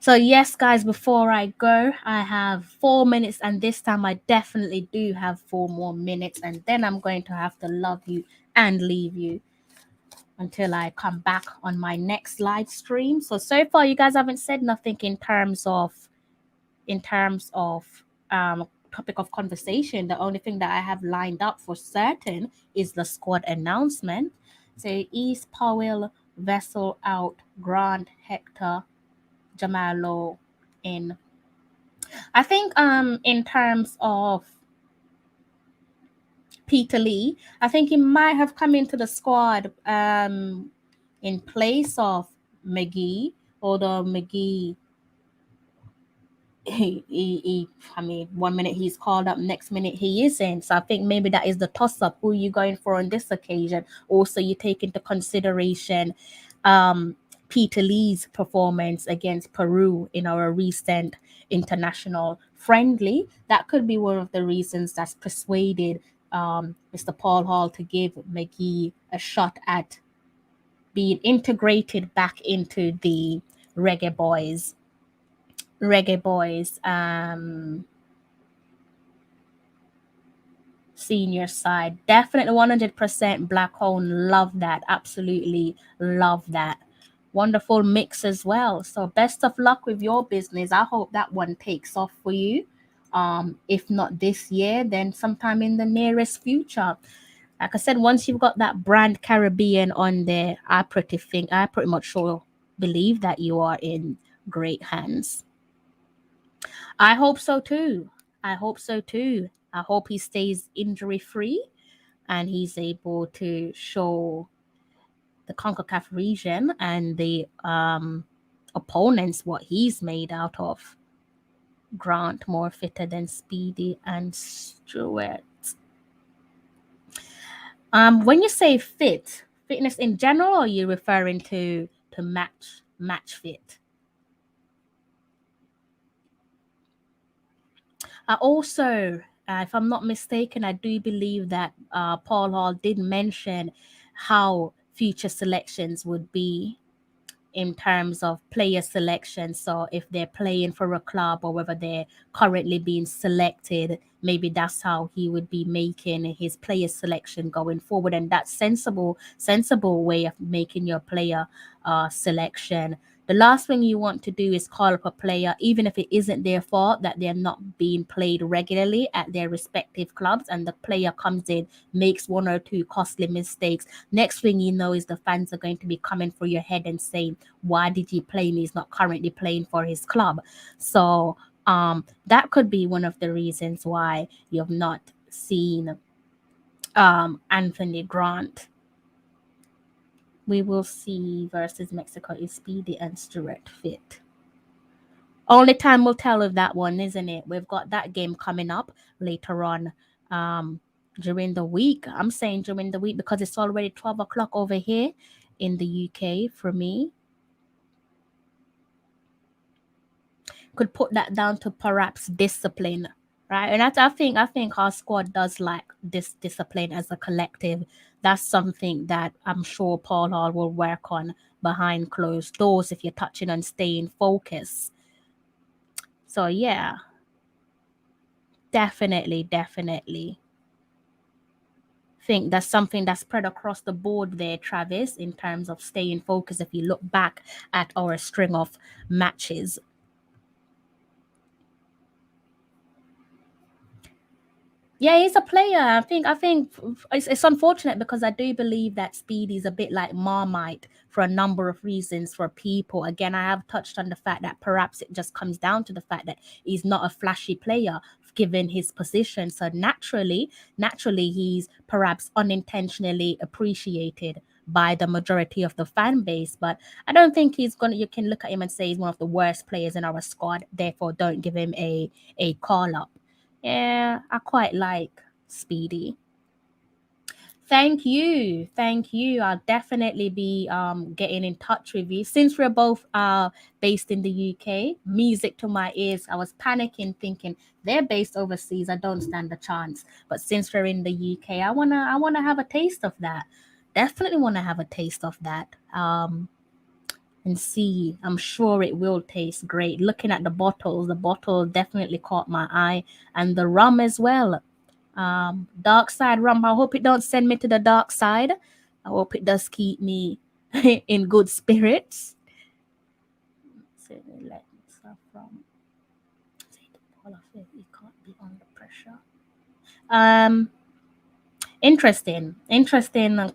So yes, guys, before I go, I have 4 minutes, and this time I definitely do have 4 more minutes, and then I'm going to have to love you and leave you until I come back on my next live stream. So far you guys haven't said nothing in terms of topic of conversation. The only thing that I have lined up for certain is the squad announcement. So East Powell, Vessel out, Grant, Hector, Jamalo in. I think in terms of Peter Lee, I think he might have come into the squad in place of McGee, although McGee I mean, 1 minute he's called up, next minute he isn't. So I think maybe that is the toss-up. Who are you going for on this occasion? Also, you take into consideration Peter Lee's performance against Peru in our recent international friendly. That could be one of the reasons that's persuaded Mr. Paul Hall to give McGee a shot at being integrated back into the Reggae Boyz senior side. Definitely 100% black owned. Love that. Absolutely love that. Wonderful mix as well. So best of luck with your business. I hope that one takes off for you. If not this year, then sometime in the nearest future. Like I said, once you've got that brand Caribbean on there, I pretty much believe that you are in great hands. I hope so too. I hope so too. I hope he stays injury free and he's able to show the CONCACAF region and the opponents what he's made out of. Grant more fitter than Speedy and Stewart. When you say fitness in general, or are you referring to match fit? Also, if I'm not mistaken, I do believe that Paul Hall did mention how future selections would be in terms of player selection. So if they're playing for a club or whether they're currently being selected, maybe that's how he would be making his player selection going forward. And that's sensible way of making your player selection. The last thing you want to do is call up a player, even if it isn't their fault that they're not being played regularly at their respective clubs, and the player comes in, makes one or two costly mistakes. Next thing you know is the fans are going to be coming for your head and saying, why did he play me? He's not currently playing for his club. So that could be one of the reasons why you've not seen Anthony Grant. We will see versus Mexico is Speedy and Stewart fit. Only time will tell with that one, isn't it? We've got that game coming up later on during the week. I'm saying during the week because it's already 12 o'clock over here in the UK for me. Could put that down to perhaps discipline, right? And I think our squad does like this discipline as a collective. That's something that I'm sure Paul Hall will work on behind closed doors if you're touching on staying focused. So yeah, definitely. Think that's something that's spread across the board there, Travis, in terms of staying focused. If you look back at our string of matches. Yeah, he's a player. I think it's unfortunate because I do believe that Speedy's a bit like Marmite for a number of reasons for people. Again, I have touched on the fact that perhaps it just comes down to the fact that he's not a flashy player given his position. So naturally, he's perhaps unintentionally appreciated by the majority of the fan base. But I don't think you can look at him and say he's one of the worst players in our squad. Therefore, don't give him a call up. Yeah, I quite like Speedy. Thank you. I'll definitely be getting in touch with you. Since we're both based in the UK, music to my ears. I was panicking thinking they're based overseas. I don't stand a chance. But since we're in the UK, I wanna have a taste of that. Definitely wanna have a taste of that. And see, I'm sure it will taste great. Looking at the bottle definitely caught my eye, and the rum as well. Dark side rum. I hope it don't send me to the dark side. I hope it does keep me in good spirits. It can't be under pressure. Interesting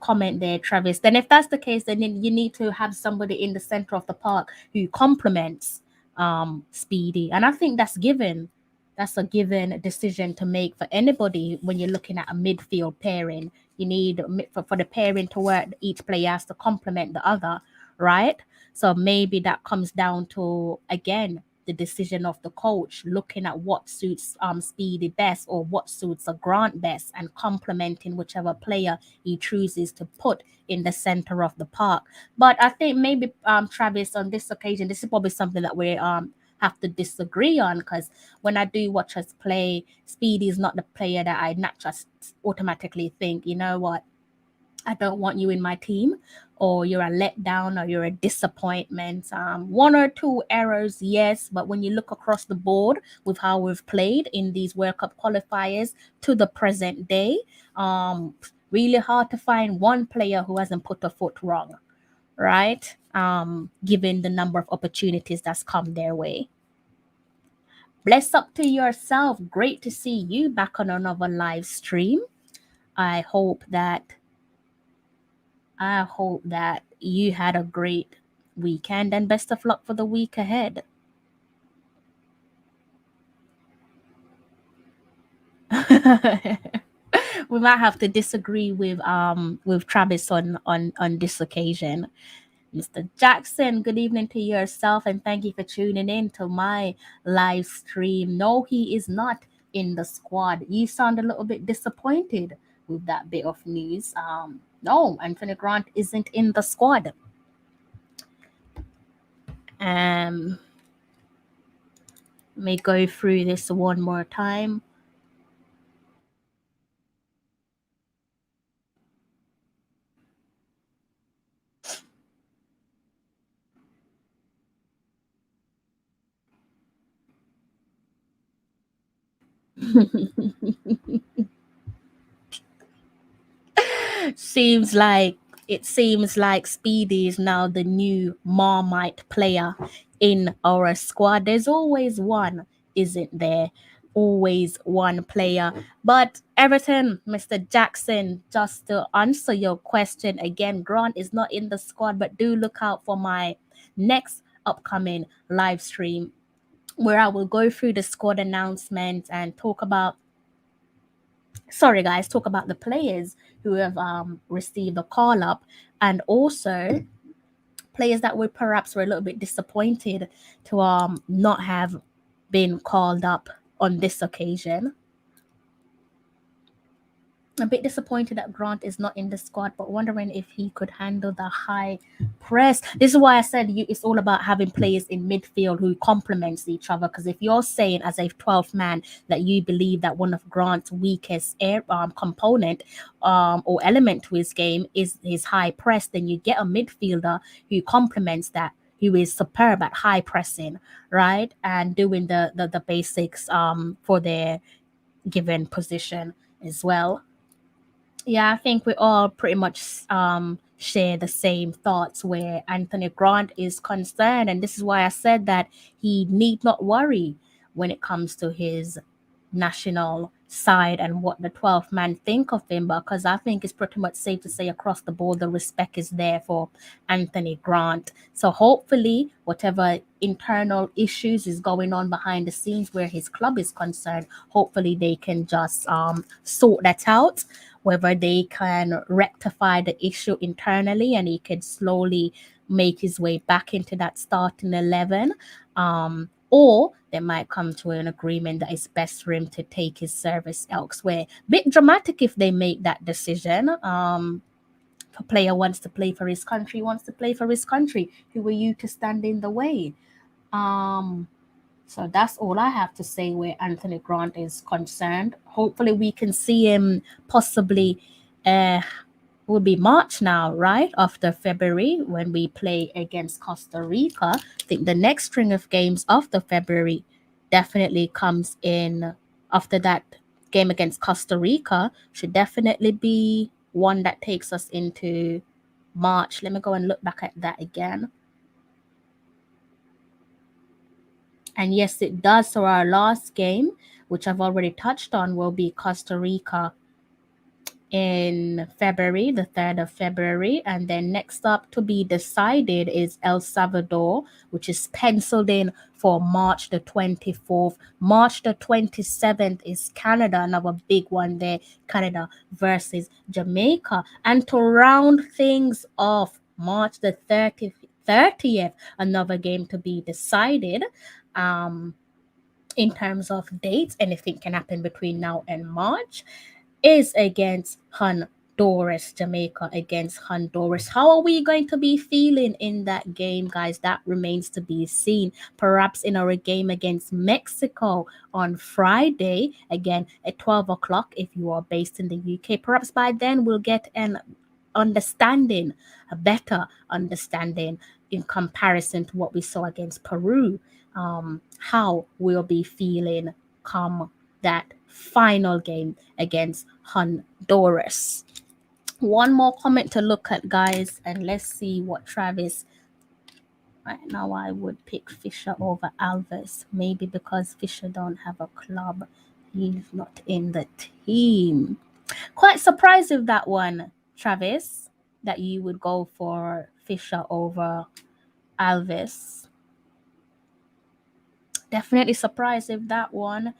comment there, Travis. Then if that's the case, then you need to have somebody in the center of the park who complements Speedy. And I think that's given. That's a given decision to make for anybody when you're looking at a midfield pairing. You need for the pairing to work, each player has to complement the other, right? So maybe that comes down to, again, the decision of the coach, looking at what suits Speedy best or what suits a Grant best, and complementing whichever player he chooses to put in the center of the park. But I think maybe Travis, on this occasion, this is probably something that we have to disagree on, because when I do watch us play, Speedy is not the player that I not just automatically think, you know what, I don't want you in my team, or you're a letdown, or you're a disappointment. One or two errors, yes, but when you look across the board with how we've played in these World Cup qualifiers to the present day, really hard to find one player who hasn't put a foot wrong, right? Given the number of opportunities that's come their way. Bless up to yourself. Great to see you back on another live stream. I hope that you had a great weekend and best of luck for the week ahead. We might have to disagree with Travis on this occasion. Mr. Jackson, good evening to yourself and thank you for tuning in to my live stream. No, he is not in the squad. You sound a little bit disappointed with that bit of news. No, Anthony Grant isn't in the squad. Let me go through this one more time. seems like it seems like Speedy is now the new Marmite player in our squad. There's always one, isn't there? Always one player. But Everton, Mr. Jackson, just to answer your question again, Grant is not in the squad, but do look out for my next upcoming live stream where I will go through the squad announcement and talk about the players who have received a call up and also players that were perhaps were a little bit disappointed to not have been called up on this occasion. A bit disappointed that Grant is not in the squad, but wondering if he could handle the high press. This is why I said it's all about having players in midfield who complements each other. Because if you're saying as a 12th man that you believe that one of Grant's weakest component or element to his game is his high press, then you get a midfielder who complements that, who is superb at high pressing, right? And doing the basics for their given position as well. Yeah, I think we all pretty much share the same thoughts where Anthony Grant is concerned. And this is why I said that he need not worry when it comes to his national side and what the 12th man think of him, because I think it's pretty much safe to say across the board the respect is there for Anthony Grant. So hopefully whatever internal issues is going on behind the scenes where his club is concerned, hopefully they can just sort that out, whether they can rectify the issue internally and he could slowly make his way back into that starting 11, or they might come to an agreement that it's best for him to take his service elsewhere. Bit dramatic if they make that decision. If a player wants to play for his country, wants to play for his country. Who are you to stand in the way? So that's all I have to say where Anthony Grant is concerned. Hopefully we can see him possibly will be March now, right? After February when we play against Costa Rica. I think the next string of games after February definitely comes in after that game against Costa Rica. Should definitely be one that takes us into March. Let me go and look back at that again. And yes, it does. So our last game, which I've already touched on, will be Costa Rica in February, the 3rd of February. And then next up to be decided is El Salvador, which is penciled in for March the 24th. March the 27th is Canada, another big one there, Canada versus Jamaica. And to round things off, March the 30th, another game to be decided. In terms of dates, anything can happen between now and March, is against Honduras. Jamaica against Honduras. How are we going to be feeling in that game, guys? That remains to be seen. Perhaps in our game against Mexico on Friday, again at 12 o'clock if you are based in the UK. Perhaps by then we'll get an understanding, a better understanding in comparison to what we saw against Peru. How we'll be feeling come that final game against Honduras. One more comment to look at, guys, and let's see what Travis. Right now, I would pick Fisher over Alves, maybe because Fisher don't have a club. He's not in the team. Quite surprised with that one, Travis, that you would go for Fisher over Alvis. Definitely surprised if that one.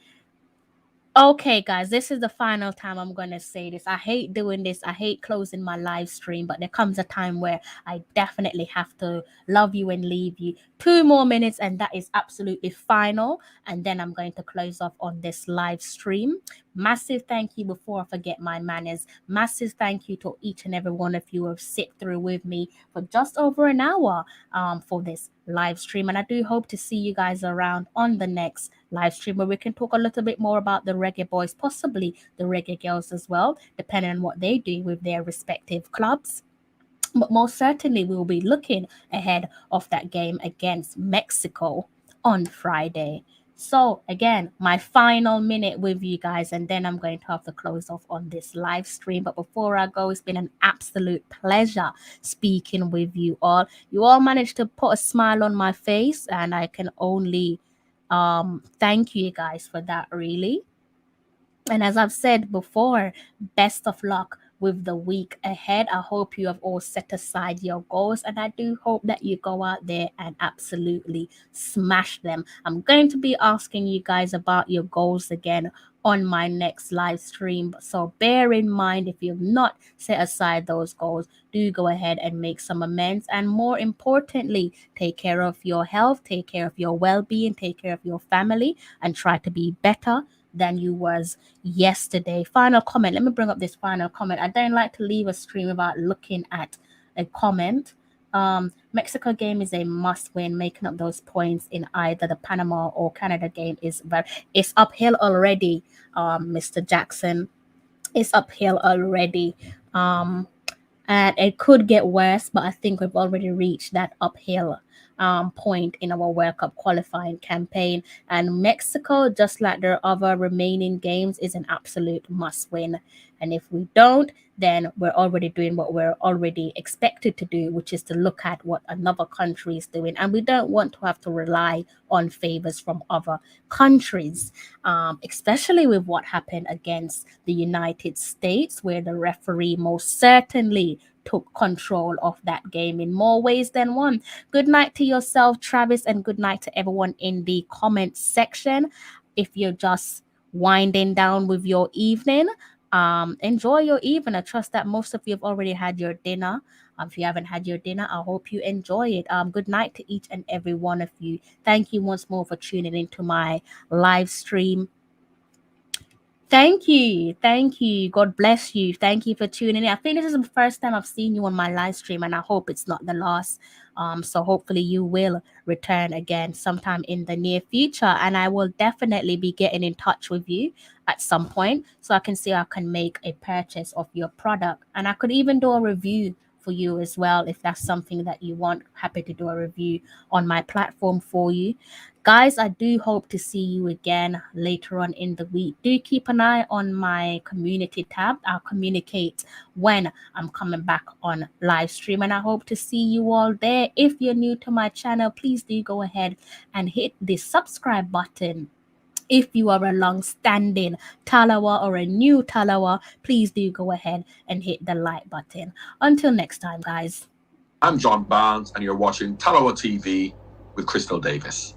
Okay, guys, this is the final time I'm going to say this. I hate doing this. I hate closing my live stream, but there comes a time where I definitely have to love you and leave you. 2 more minutes, and that is absolutely final. And then I'm going to close off on this live stream. Massive thank you before I forget my manners. Massive thank you to each and every one of you who have sit through with me for just over an hour for this live stream. And I do hope to see you guys around on the next live stream where we can talk a little bit more about the Reggae Boyz, possibly the Reggae Girlz as well, depending on what they do with their respective clubs. But most certainly, we'll be looking ahead of that game against Mexico on Friday. So, again, my final minute with you guys, and then I'm going to have to close off on this live stream. But before I go, it's been an absolute pleasure speaking with you all. You all managed to put a smile on my face, and I can only thank you guys for that, really. And as I've said before, best of luck with the week ahead. I hope you have all set aside your goals, and I do hope that you go out there and absolutely smash them. I'm going to be asking you guys about your goals again on my next live stream. So bear in mind, if you've not set aside those goals, do go ahead and make some amends. And more importantly, take care of your health, take care of your well-being, take care of your family, and try to be better than you was yesterday. Final comment. Let me bring up this final comment. I don't like to leave a stream without looking at a comment. Mexico game is a must win. Making up those points in either the Panama or Canada game it's uphill already, Mr. Jackson. It's uphill already. And it could get worse, but I think we've already reached that uphill point in our World Cup qualifying campaign. And Mexico, just like their other remaining games, is an absolute must win. And if we don't, then we're already doing what we're already expected to do, which is to look at what another country is doing. And we don't want to have to rely on favors from other countries, especially with what happened against the United States, where the referee most certainly took control of that game in more ways than one. Good night to yourself, Travis, and good night to everyone in the comment section. If you're just winding down with your evening, enjoy your evening. I trust that most of you have already had your dinner. If you haven't had your dinner, I hope you enjoy it. Good night to each and every one of you. Thank you once more for tuning into my live stream. Thank you. Thank you. God bless you. Thank you for tuning in. I think this is the first time I've seen you on my live stream, and I hope it's not the last. So hopefully you will return again sometime in the near future, and I will definitely be getting in touch with you at some point so I can see how I can make a purchase of your product, and I could even do a review for you as well if that's something that you want. Happy to do a review on my platform for you. Guys, I do hope to see you again later on in the week. Do keep an eye on my community tab. I'll communicate when I'm coming back on live stream, and I hope to see you all there. If you're new to my channel, please do go ahead and hit the subscribe button. If you are a long-standing Tallawah or a new Tallawah, please do go ahead and hit the like button. Until next time, guys. I'm John Barnes, and you're watching Tallawah TV with Crystal Davis.